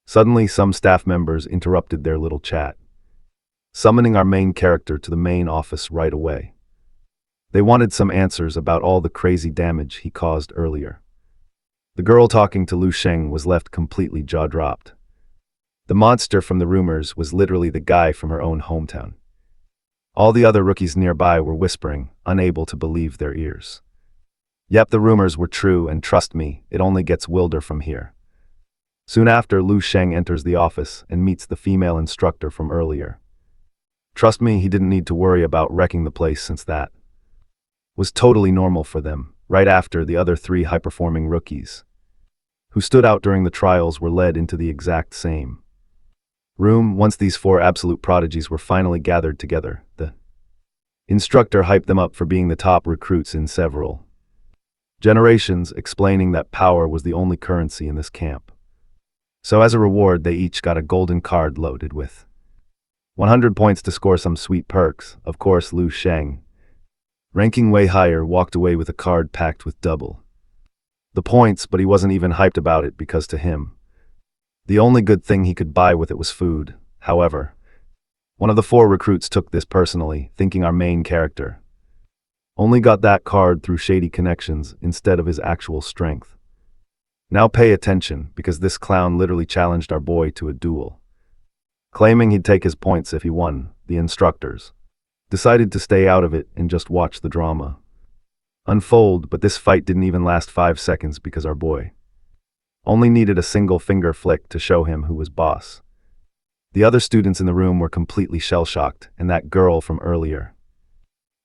[SPEAKER 1] Suddenly, some staff members interrupted their little chat, summoning our main character to the main office right away. They wanted some answers about all the crazy damage he caused earlier. The girl talking to Lu Sheng was left completely jaw-dropped. The monster from the rumors was literally the guy from her own hometown. All the other rookies nearby were whispering, unable to believe their ears. Yep, the rumors were true, and trust me, it only gets wilder from here. Soon after, Lu Sheng enters the office and meets the female instructor from earlier. Trust me, he didn't need to worry about wrecking the place, since that was totally normal for them. Right after, the other 3 high-performing rookies who stood out during the trials were led into the exact same room. Once these 4 absolute prodigies were finally gathered together, the instructor hyped them up for being the top recruits in several generations, explaining that power was the only currency in this camp. So as a reward, they each got a golden card loaded with 100 points to score some sweet perks. Of course, Lu Sheng, ranking way higher, walked away with a card packed with double the points, but he wasn't even hyped about it because to him, the only good thing he could buy with it was food. However, one of the 4 recruits took this personally, thinking our main character only got that card through shady connections instead of his actual strength. Now pay attention, because this clown literally challenged our boy to a duel. Claiming he'd take his points if he won, the instructors decided to stay out of it and just watch the drama unfold, but this fight didn't even last 5 seconds because our boy only needed a single finger flick to show him who was boss. The other students in the room were completely shell-shocked, and that girl from earlier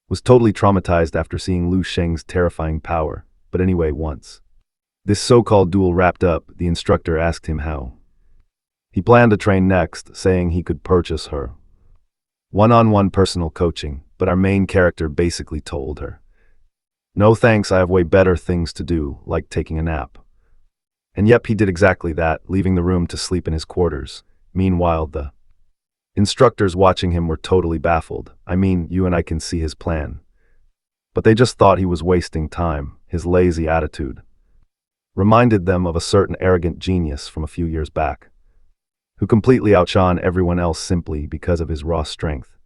[SPEAKER 1] was totally traumatized after seeing Lu Sheng's terrifying power. But anyway, once this so-called duel wrapped up, the instructor asked him how he planned to train next, saying he could purchase her one-on-one personal coaching, but our main character basically told her, "No thanks, I have way better things to do, like taking a nap." And yep, he did exactly that, leaving the room to sleep in his quarters. Meanwhile, the instructors watching him were totally baffled. I mean, you and I can see his plan. But they just thought he was wasting time. His lazy attitude reminded them of a certain arrogant genius from a few years back, who completely outshone everyone else simply because of his raw strength.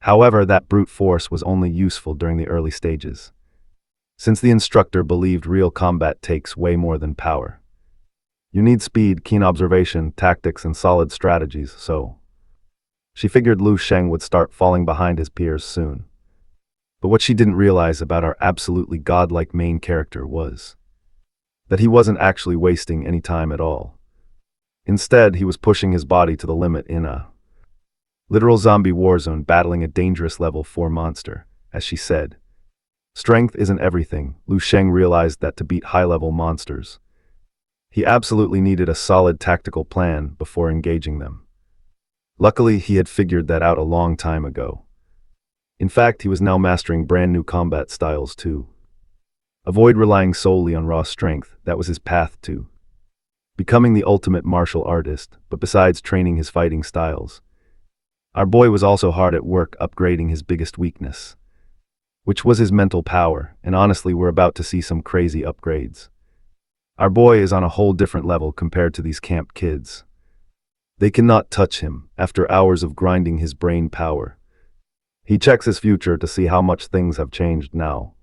[SPEAKER 1] However, that brute force was only useful during the early stages, since the instructor believed real combat takes way more than power. You need speed, keen observation, tactics, and solid strategies, so she figured Lu Sheng would start falling behind his peers soon. But what she didn't realize about our absolutely godlike main character was that he wasn't actually wasting any time at all. Instead, he was pushing his body to the limit in a literal zombie war zone, battling a dangerous level 4 monster. As she said, strength isn't everything. Lu Sheng realized that to beat high-level monsters, he absolutely needed a solid tactical plan before engaging them. Luckily, he had figured that out a long time ago. In fact, he was now mastering brand new combat styles too. Avoid relying solely on raw strength. That was his path to becoming the ultimate martial artist. But besides training his fighting styles, our boy was also hard at work upgrading his biggest weakness, which was his mental power. And honestly, we're about to see some crazy upgrades. Our boy is on a whole different level compared to these camp kids. They cannot touch him after hours of grinding his brain power. He checks his future to see how much things have changed now.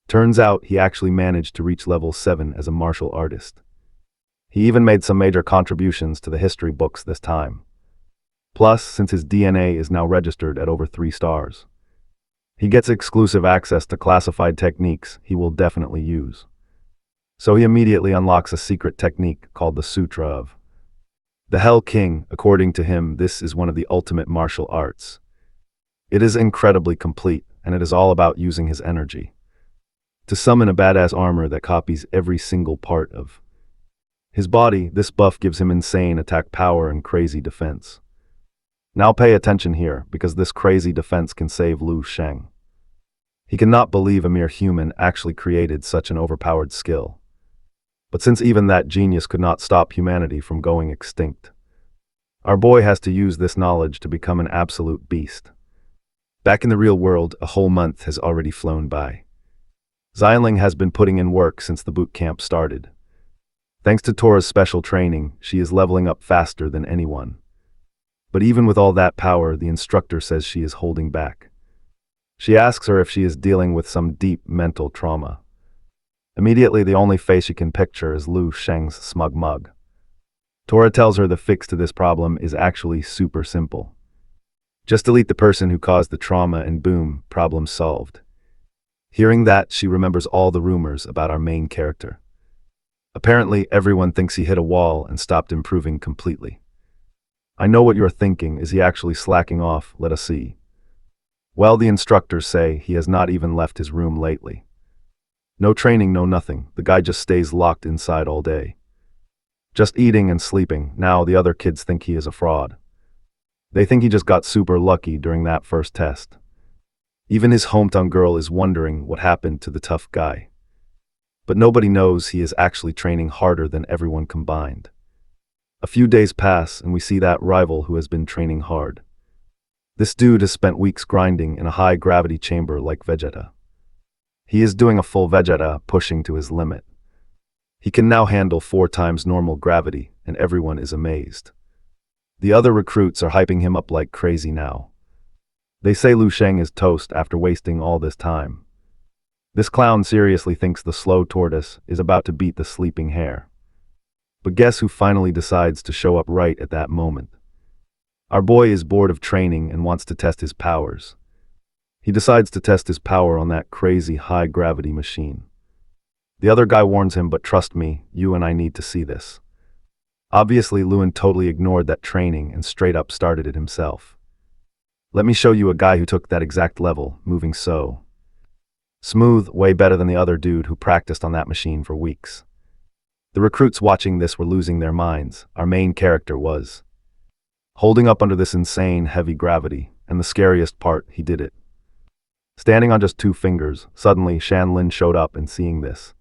[SPEAKER 1] Turns out he actually managed to reach level 7 as a martial artist. He even made some major contributions to the history books this time. Plus, since his DNA is now registered at over 3 stars, he gets exclusive access to classified techniques he will definitely use. So he immediately unlocks a secret technique called the Sutra of the Hell King. According to him, this is one of the ultimate martial arts. It is incredibly complete, and it is all about using his energy to summon a badass armor that copies every single part of his body. This buff gives him insane attack power and crazy defense. Now pay attention here, because this crazy defense can save Lu Sheng. He cannot believe a mere human actually created such an overpowered skill. But since even that genius could not stop humanity from going extinct, our boy has to use this knowledge to become an absolute beast. Back in the real world, a whole month has already flown by. Xianling has been putting in work since the boot camp started. Thanks to Tora's special training, she is leveling up faster than anyone. But even with all that power, the instructor says she is holding back. She asks her if she is dealing with some deep mental trauma. Immediately, the only face she can picture is Lu Sheng's smug mug. Tora tells her the fix to this problem is actually super simple. Just delete the person who caused the trauma and boom, problem solved. Hearing that, she remembers all the rumors about our main character. Apparently, everyone thinks he hit a wall and stopped improving completely. I know what you're thinking. Is he actually slacking off? Let us see. Well, the instructors say he has not even left his room lately. No training, no nothing. The guy just stays locked inside all day, just eating and sleeping. Now the other kids think he is a fraud. They think he just got super lucky during that first test. Even his hometown girl is wondering what happened to the tough guy. But nobody knows he is actually training harder than everyone combined. A few days pass and we see that rival who has been training hard. This dude has spent weeks grinding in a high-gravity chamber like Vegeta. He is doing a full Vegeta, pushing to his limit. He can now handle 4 times normal gravity, and everyone is amazed. The other recruits are hyping him up like crazy now. They say Lu Sheng is toast after wasting all this time. This clown seriously thinks the slow tortoise is about to beat the sleeping hare. But guess who finally decides to show up right at that moment? Our boy is bored of training and wants to test his powers. He decides to test his power on that crazy high-gravity machine. The other guy warns him, but trust me, you and I need to see this. Obviously, Lewin totally ignored that training and straight up started it himself. Let me show you a guy who took that exact level, moving so smooth, way better than the other dude who practiced on that machine for weeks. The recruits watching this were losing their minds. Our main character was holding up under this insane heavy gravity, and the scariest part, he did it. Standing on just 2 fingers, suddenly Shan Lin showed up, and seeing this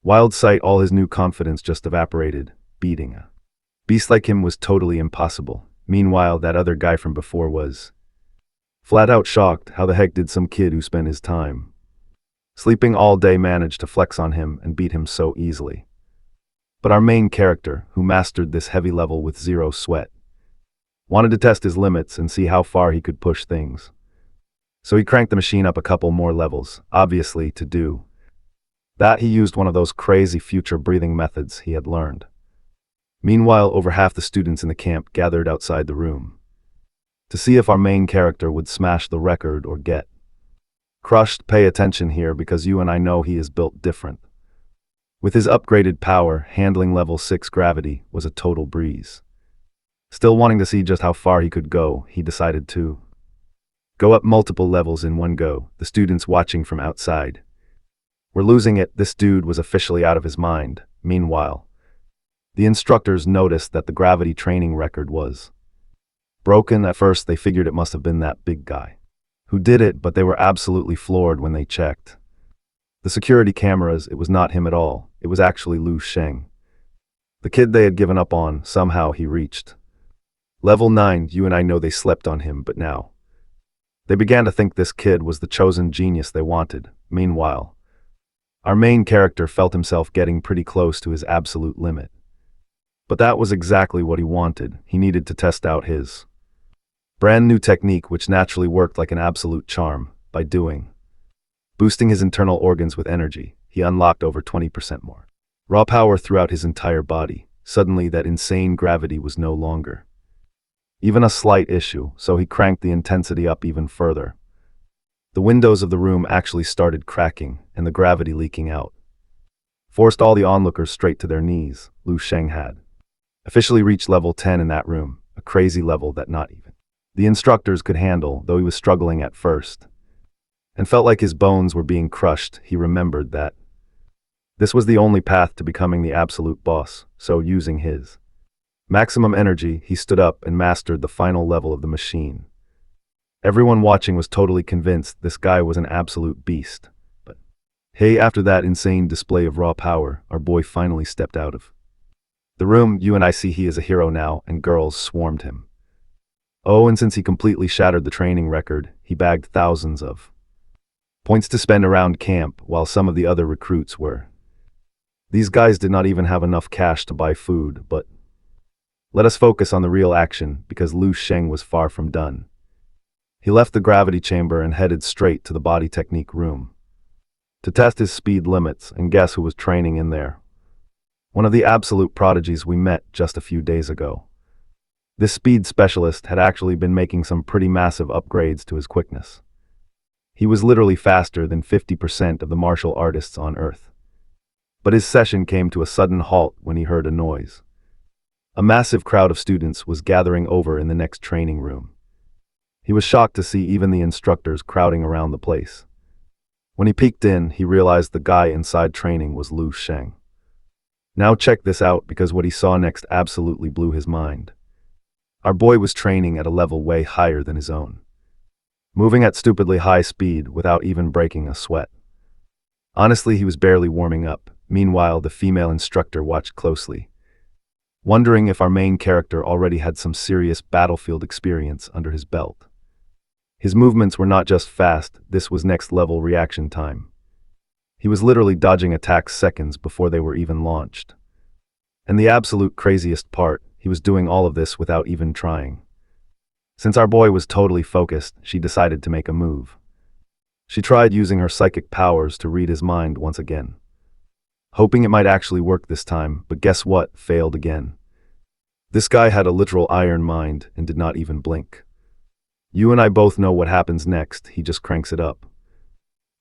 [SPEAKER 1] wild sight, all his new confidence just evaporated. Beating a beast like him was totally impossible. Meanwhile, that other guy from before was flat out shocked. How the heck did some kid who spent his time sleeping all day manage to flex on him and beat him so easily? But our main character, who mastered this heavy level with 0 sweat, wanted to test his limits and see how far he could push things. So he cranked the machine up a couple more levels. Obviously, to do that, he used one of those crazy future breathing methods he had learned. Meanwhile, over half the students in the camp gathered outside the room to see if our main character would smash the record or get crushed. Pay attention here, because you and I know he is built different. With his upgraded power, handling level 6 gravity was a total breeze. Still wanting to see just how far he could go, he decided to go up multiple levels in one go. The students watching from outside were losing it. This dude was officially out of his mind. Meanwhile, the instructors noticed that the gravity training record was broken. At first, they figured it must have been that big guy who did it, but they were absolutely floored when they checked the security cameras. It was not him at all. It was actually Lu Sheng. The kid they had given up on. Somehow he reached level 9. You and I know they slept on him, but now they began to think this kid was the chosen genius they wanted. Meanwhile, our main character felt himself getting pretty close to his absolute limit. But that was exactly what he wanted. He needed to test out his brand new technique, which naturally worked like an absolute charm. By boosting his internal organs with energy, he unlocked over 20% more raw power throughout his entire body. Suddenly, that insane gravity was no longer even a slight issue, so he cranked the intensity up even further. The windows of the room actually started cracking, and the gravity leaking out forced all the onlookers straight to their knees. Lu Sheng had officially reached level 10 in that room, a crazy level that not even the instructors could handle, though he was struggling at first and felt like his bones were being crushed. He remembered that this was the only path to becoming the absolute boss, so using his maximum energy, he stood up and mastered the final level of the machine. Everyone watching was totally convinced this guy was an absolute beast. But hey, after that insane display of raw power, our boy finally stepped out of the room. You and I see he is a hero now, and girls swarmed him. Oh, and since he completely shattered the training record, he bagged thousands of points to spend around camp, while some of the other recruits were. These guys did not even have enough cash to buy food. But let us focus on the real action, because Lu Sheng was far from done. He left the gravity chamber and headed straight to the body technique room to test his speed limits, and guess who was training in there? One of the absolute prodigies we met just a few days ago. This speed specialist had actually been making some pretty massive upgrades to his quickness. He was literally faster than 50% of the martial artists on Earth. But his session came to a sudden halt when he heard a noise. A massive crowd of students was gathering over in the next training room. He was shocked to see even the instructors crowding around the place. When he peeked in, he realized the guy inside training was Lu Sheng. Now check this out, because what he saw next absolutely blew his mind. Our boy was training at a level way higher than his own, moving at stupidly high speed without even breaking a sweat. Honestly, he was barely warming up. Meanwhile, the female instructor watched closely, wondering if our main character already had some serious battlefield experience under his belt. His movements were not just fast, this was next-level reaction time. He was literally dodging attacks seconds before they were even launched. And the absolute craziest part, he was doing all of this without even trying. Since our boy was totally focused, she decided to make a move. She tried using her psychic powers to read his mind once again, hoping it might actually work this time, but guess what? Failed again. This guy had a literal iron mind and did not even blink. You and I both know what happens next, he just cranks it up.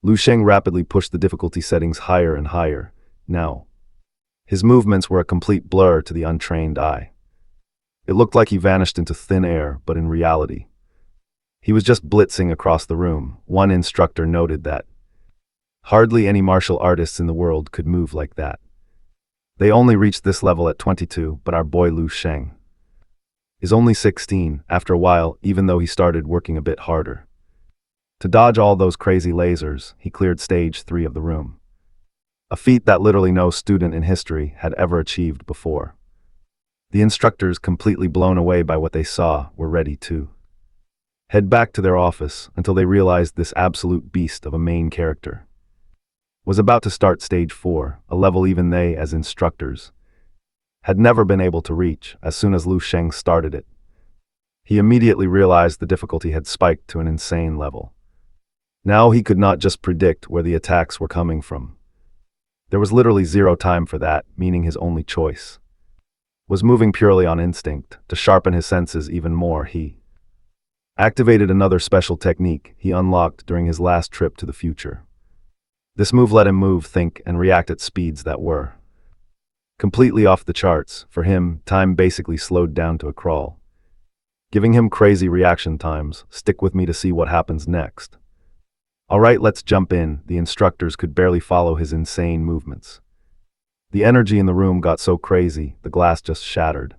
[SPEAKER 1] Lu Sheng rapidly pushed the difficulty settings higher and higher. Now, his movements were a complete blur to the untrained eye. It looked like he vanished into thin air, but in reality, he was just blitzing across the room. One instructor noted that hardly any martial artists in the world could move like that. They only reached this level at 22, but our boy Lu Sheng is only 16, after a while, even though he started working a bit harder. To dodge all those crazy lasers, he cleared stage 3 of the room. A feat that literally no student in history had ever achieved before. The instructors, completely blown away by what they saw, were ready to head back to their office until they realized this absolute beast of a main character was about to start stage 4, a level even they, as instructors, had never been able to reach. As soon as Lu Sheng started it, he immediately realized the difficulty had spiked to an insane level. Now he could not just predict where the attacks were coming from. There was literally zero time for that, meaning his only choice was moving purely on instinct. To sharpen his senses even more, he activated another special technique he unlocked during his last trip to the future. This move let him move, think, and react at speeds that were completely off the charts. For him, time basically slowed down to a crawl, giving him crazy reaction times. Stick with me to see what happens next. Alright, let's jump in. The instructors could barely follow his insane movements. The energy in the room got so crazy, the glass just shattered.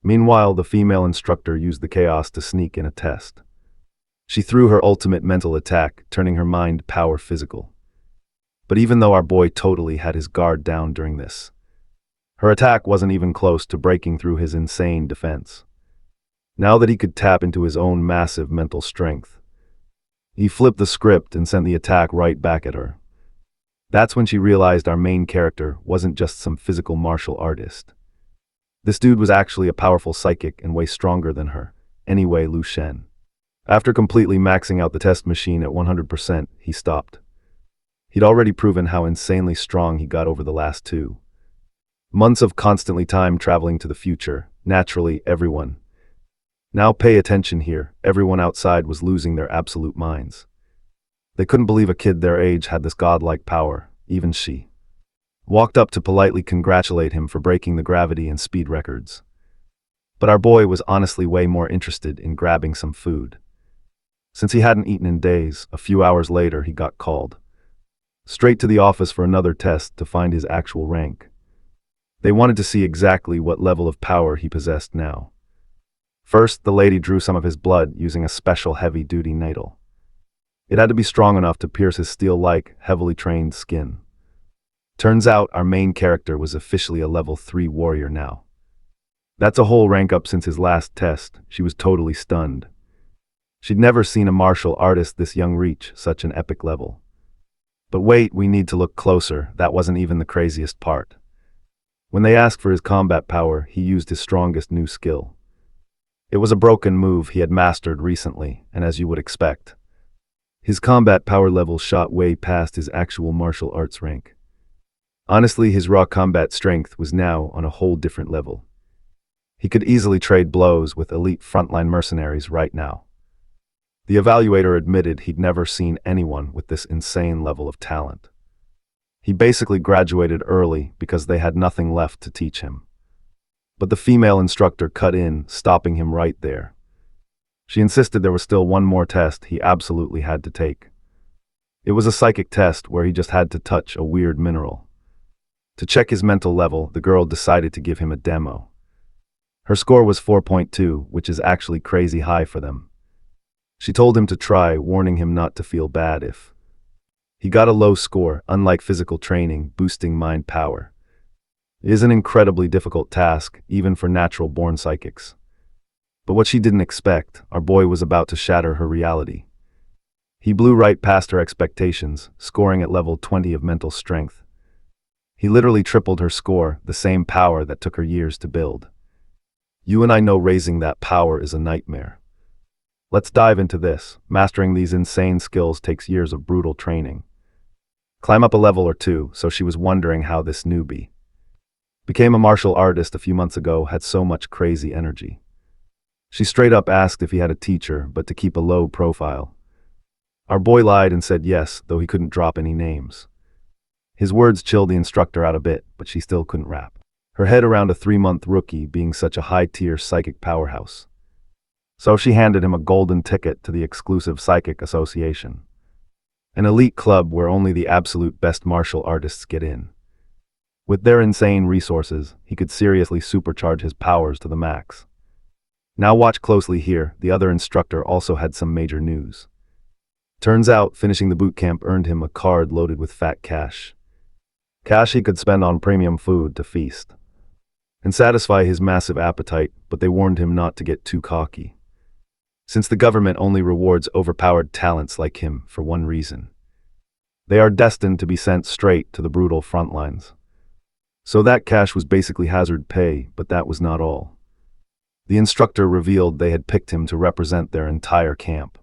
[SPEAKER 1] Meanwhile, the female instructor used the chaos to sneak in a test. She threw her ultimate mental attack, turning her mind power physical. But even though our boy totally had his guard down during this, her attack wasn't even close to breaking through his insane defense. Now that he could tap into his own massive mental strength, he flipped the script and sent the attack right back at her. That's when she realized our main character wasn't just some physical martial artist. This dude was actually a powerful psychic and way stronger than her. Anyway, Lu Sheng, after completely maxing out the test machine at 100%, he stopped. He'd already proven how insanely strong he got over the last 2 months of constantly time traveling to the future. Naturally, everyone. Now pay attention here. Everyone outside was losing their absolute minds. They couldn't believe a kid their age had this godlike power. Even she walked up to politely congratulate him for breaking the gravity and speed records. But our boy was honestly way more interested in grabbing some food. Since he hadn't eaten in days, a few hours later he got called straight to the office for another test to find his actual rank. They wanted to see exactly what level of power he possessed now. First, the lady drew some of his blood using a special heavy-duty needle. It had to be strong enough to pierce his steel-like, heavily trained skin. Turns out our main character was officially a level 3 warrior now. That's a whole rank up since his last test. She was totally stunned. She'd never seen a martial artist this young reach such an epic level. But wait, we need to look closer. That wasn't even the craziest part. When they asked for his combat power, he used his strongest new skill. It was a broken move he had mastered recently, and as you would expect, his combat power level shot way past his actual martial arts rank. Honestly, his raw combat strength was now on a whole different level. He could easily trade blows with elite frontline mercenaries right now. The evaluator admitted he'd never seen anyone with this insane level of talent. He basically graduated early because they had nothing left to teach him. But the female instructor cut in, stopping him right there. She insisted there was still one more test he absolutely had to take. It was a psychic test where he just had to touch a weird mineral. To check his mental level, the girl decided to give him a demo. Her score was 4.2, which is actually crazy high for them. She told him to try, warning him not to feel bad if he got a low score. Unlike physical training, boosting mind power is an incredibly difficult task, even for natural-born psychics. But what she didn't expect, our boy was about to shatter her reality. He blew right past her expectations, scoring at level 20 of mental strength. He literally tripled her score, the same power that took her years to build. You and I know raising that power is a nightmare. Let's dive into this. Mastering these insane skills takes years of brutal training. Climb up a level or two, so she was wondering how this newbie became a martial artist a few months ago had so much crazy energy. She straight up asked if he had a teacher, but to keep a low profile. Our boy lied and said yes, though he couldn't drop any names. His words chilled the instructor out a bit, but she still couldn't wrap her head around a 3-month rookie being such a high-tier psychic powerhouse. So she handed him a golden ticket to the exclusive Psychic Association, an elite club where only the absolute best martial artists get in. With their insane resources, he could seriously supercharge his powers to the max. Now watch closely here, the other instructor also had some major news. Turns out, finishing the boot camp earned him a card loaded with fat cash. Cash he could spend on premium food to feast and satisfy his massive appetite, but they warned him not to get too cocky, since the government only rewards overpowered talents like him for one reason. They are destined to be sent straight to the brutal front lines. So that cash was basically hazard pay, but that was not all. The instructor revealed they had picked him to represent their entire camp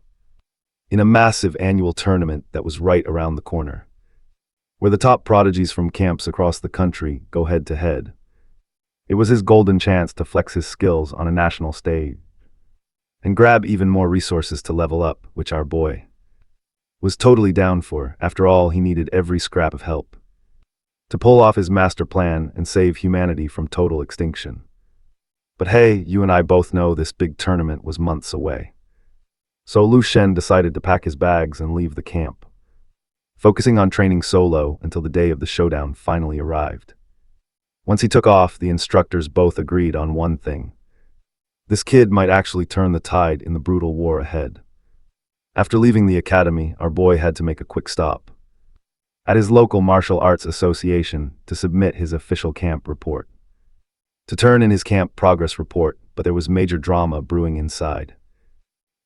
[SPEAKER 1] in a massive annual tournament that was right around the corner, where the top prodigies from camps across the country go head-to-head. It was his golden chance to flex his skills on a national stage and grab even more resources to level up, which our boy was totally down for. After all, he needed every scrap of help to pull off his master plan and save humanity from total extinction. But hey, you and I both know this big tournament was months away. So Lu Shen decided to pack his bags and leave the camp, focusing on training solo until the day of the showdown finally arrived. Once he took off, the instructors both agreed on one thing. This kid might actually turn the tide in the brutal war ahead. After leaving the academy, our boy had to make a quick stop at his local martial arts association to submit his official camp report, to turn in his camp progress report, but there was major drama brewing inside.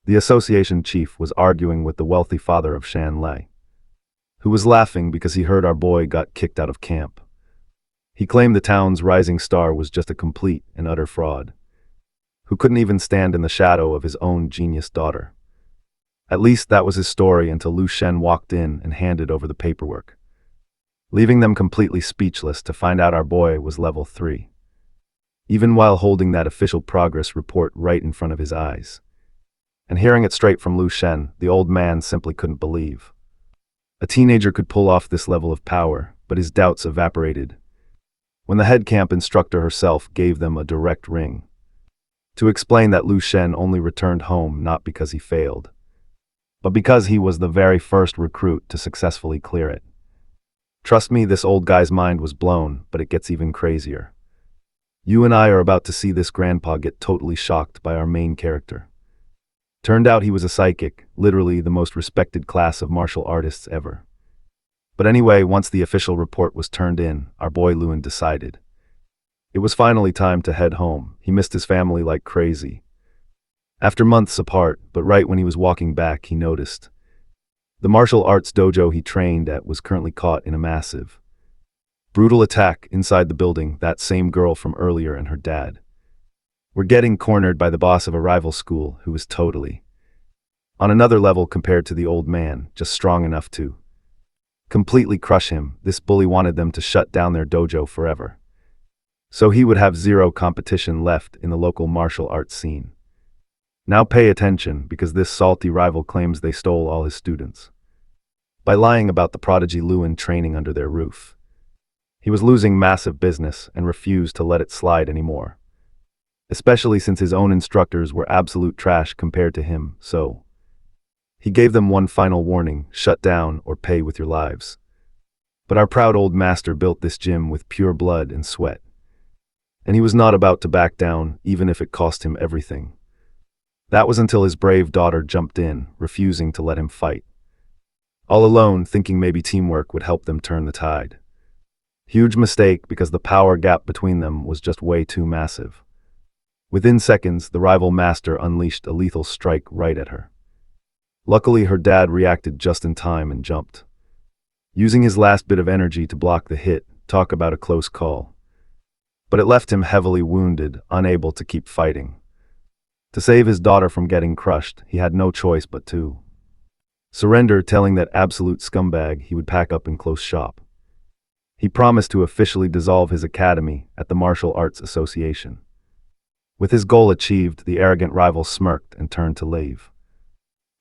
[SPEAKER 1] The association chief was arguing with the wealthy father of Shan Lei, who was laughing because he heard our boy got kicked out of camp. He claimed the town's rising star was just a complete and utter fraud, who couldn't even stand in the shadow of his own genius daughter. At least that was his story until Lu Shen walked in and handed over the paperwork, leaving them completely speechless to find out our boy was level 3, even while holding that official progress report right in front of his eyes. And hearing it straight from Lu Shen, the old man simply couldn't believe a teenager could pull off this level of power, but his doubts evaporated when the head camp instructor herself gave them a direct ring to explain that Lu Shen only returned home not because he failed, but because he was the very first recruit to successfully clear it. Trust me, this old guy's mind was blown, but it gets even crazier. You and I are about to see this grandpa get totally shocked by our main character. Turned out he was a psychic, literally the most respected class of martial artists ever. But anyway, once the official report was turned in, our boy Lewin decided it was finally time to head home. He missed his family like crazy. After months apart, but right when he was walking back, he noticed the martial arts dojo he trained at was currently caught in a massive, brutal attack inside the building. That same girl from earlier and her dad were getting cornered by the boss of a rival school who was totally on another level compared to the old man, just strong enough to completely crush him. This bully wanted them to shut down their dojo forever, so he would have zero competition left in the local martial arts scene. Now pay attention, because this salty rival claims they stole all his students by lying about the prodigy Lewin training under their roof. He was losing massive business and refused to let it slide anymore, especially since his own instructors were absolute trash compared to him, so he gave them one final warning: shut down or pay with your lives. But our proud old master built this gym with pure blood and sweat, and he was not about to back down, even if it cost him everything. That was until his brave daughter jumped in, refusing to let him fight, all alone, thinking maybe teamwork would help them turn the tide. Huge mistake, because the power gap between them was just way too massive. Within seconds, the rival master unleashed a lethal strike right at her. Luckily, her dad reacted just in time and jumped, using his last bit of energy to block the hit. Talk about a close call. But it left him heavily wounded, unable to keep fighting. To save his daughter from getting crushed, he had no choice but to surrender, telling that absolute scumbag he would pack up and close shop. He promised to officially dissolve his academy at the Martial Arts Association. With his goal achieved, the arrogant rival smirked and turned to leave.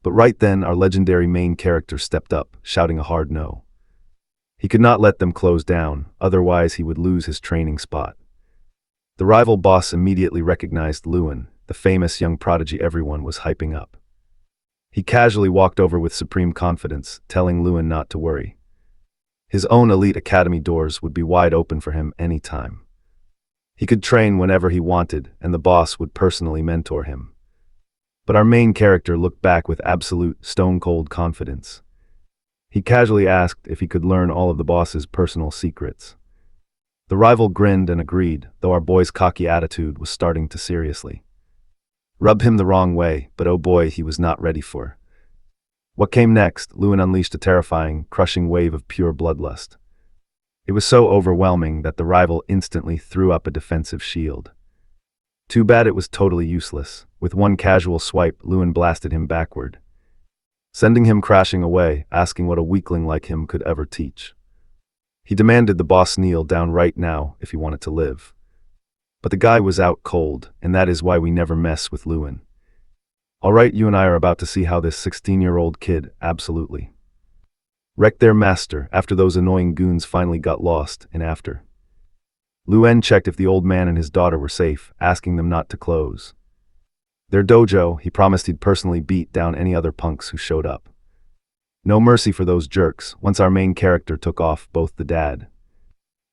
[SPEAKER 1] But right then, our legendary main character stepped up, shouting a hard no. He could not let them close down, otherwise he would lose his training spot. The rival boss immediately recognized Lewin, the famous young prodigy everyone was hyping up. He casually walked over with supreme confidence, telling Lewin not to worry. His own elite academy doors would be wide open for him any time. He could train whenever he wanted, and the boss would personally mentor him. But our main character looked back with absolute, stone-cold confidence. He casually asked if he could learn all of the boss's personal secrets. The rival grinned and agreed, though our boy's cocky attitude was starting to seriously rub him the wrong way, but oh boy, he was not ready for what came next. Lewin unleashed a terrifying, crushing wave of pure bloodlust. It was so overwhelming that the rival instantly threw up a defensive shield. Too bad it was totally useless. With one casual swipe, Lewin blasted him backward, sending him crashing away, asking what a weakling like him could ever teach. He demanded the boss kneel down right now if he wanted to live. But the guy was out cold, and that is why we never mess with Lewin. Alright, you and I are about to see how this 16-year-old kid absolutely wrecked their master after those annoying goons finally got lost, and after Lewin checked if the old man and his daughter were safe, asking them not to close their dojo. He promised he'd personally beat down any other punks who showed up. No mercy for those jerks. Once our main character took off, both the dad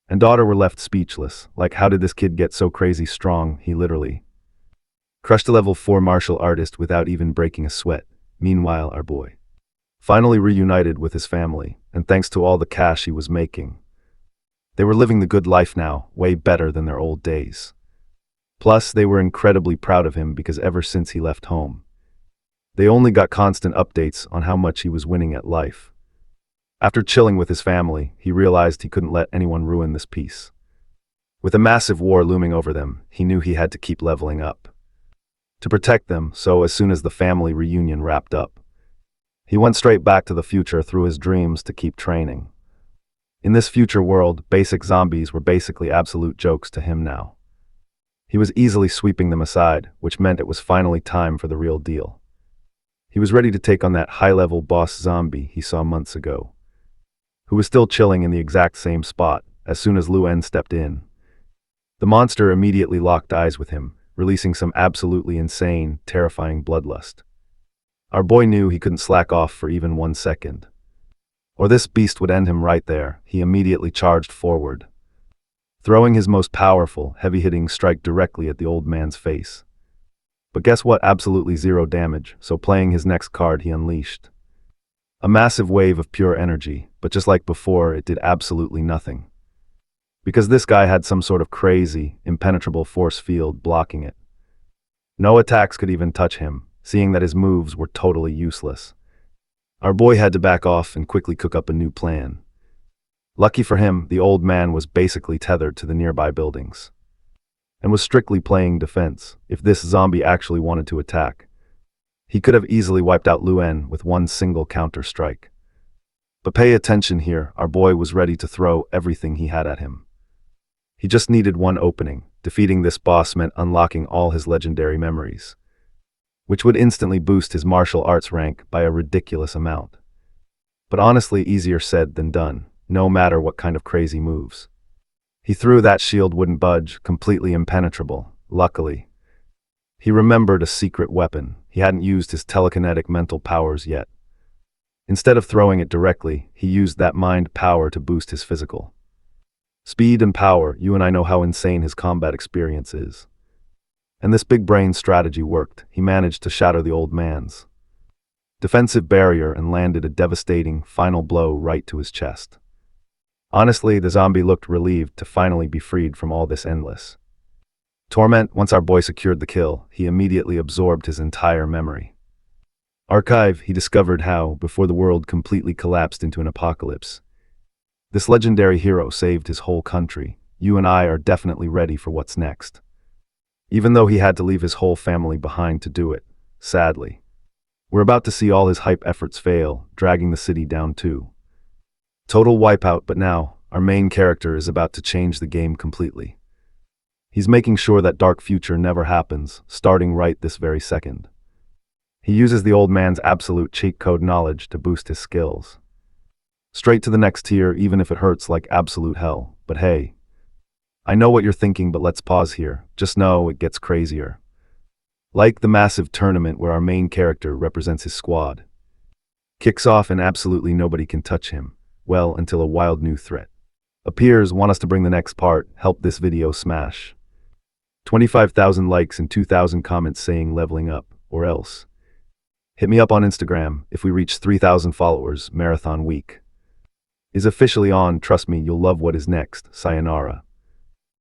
[SPEAKER 1] and daughter were left speechless. Like, how did this kid get so crazy strong? He literally crushed a level 4 martial artist without even breaking a sweat. Meanwhile, our boy finally reunited with his family, and thanks to all the cash he was making, they were living the good life now, way better than their old days. Plus, they were incredibly proud of him because ever since he left home, they only got constant updates on how much he was winning at life. After chilling with his family, he realized he couldn't let anyone ruin this peace. With a massive war looming over them, he knew he had to keep leveling up to protect them, so as soon as the family reunion wrapped up, he went straight back to the future through his dreams to keep training. In this future world, basic zombies were basically absolute jokes to him now. He was easily sweeping them aside, which meant it was finally time for the real deal. He was ready to take on that high-level boss zombie he saw months ago, who was still chilling in the exact same spot. As soon as Lewin stepped in, the monster immediately locked eyes with him, releasing some absolutely insane, terrifying bloodlust. Our boy knew he couldn't slack off for even 1 second, or this beast would end him right there. He immediately charged forward, throwing his most powerful, heavy-hitting strike directly at the old man's face. But guess what? Absolutely zero damage, so playing his next card, he unleashed a massive wave of pure energy, but just like before, it did absolutely nothing. Because this guy had some sort of crazy, impenetrable force field blocking it. No attacks could even touch him, seeing that his moves were totally useless. Our boy had to back off and quickly cook up a new plan. Lucky for him, the old man was basically tethered to the nearby buildings and was strictly playing defense. If this zombie actually wanted to attack, he could have easily wiped out Lewin with one single counter-strike. But pay attention here, our boy was ready to throw everything he had at him. He just needed one opening. Defeating this boss meant unlocking all his legendary memories, which would instantly boost his martial arts rank by a ridiculous amount. But honestly, easier said than done, no matter what kind of crazy moves he threw, that shield wouldn't budge, completely impenetrable. Luckily, he remembered a secret weapon. He hadn't used his telekinetic mental powers yet. Instead of throwing it directly, he used that mind power to boost his physical speed and power. You and I know how insane his combat experience is. And this big brain strategy worked. He managed to shatter the old man's defensive barrier and landed a devastating final blow right to his chest. Honestly, the zombie looked relieved to finally be freed from all this endless torment. Once our boy secured the kill, he immediately absorbed his entire memory Archive, he discovered how, before the world completely collapsed into an apocalypse, this legendary hero saved his whole country. You and I are definitely ready for what's next. Even though he had to leave his whole family behind to do it, sadly. We're about to see all his hype efforts fail, dragging the city down too. Total wipeout, but now, our main character is about to change the game completely. He's making sure that dark future never happens, starting right this very second. He uses the old man's absolute cheat code knowledge to boost his skills. Straight to the next tier, even if it hurts like absolute hell. But hey, I know what you're thinking, but let's pause here. Just know it gets crazier. Like the massive tournament where our main character represents his squad. Kicks off and absolutely nobody can touch him. Well, until a wild new threat appears. Want us to bring the next part? Help this video smash 25,000 likes and 2,000 comments saying leveling up, or else. Hit me up on Instagram. If we reach 3,000 followers, Marathon Week is officially on. Trust me, you'll love what is next. Sayonara.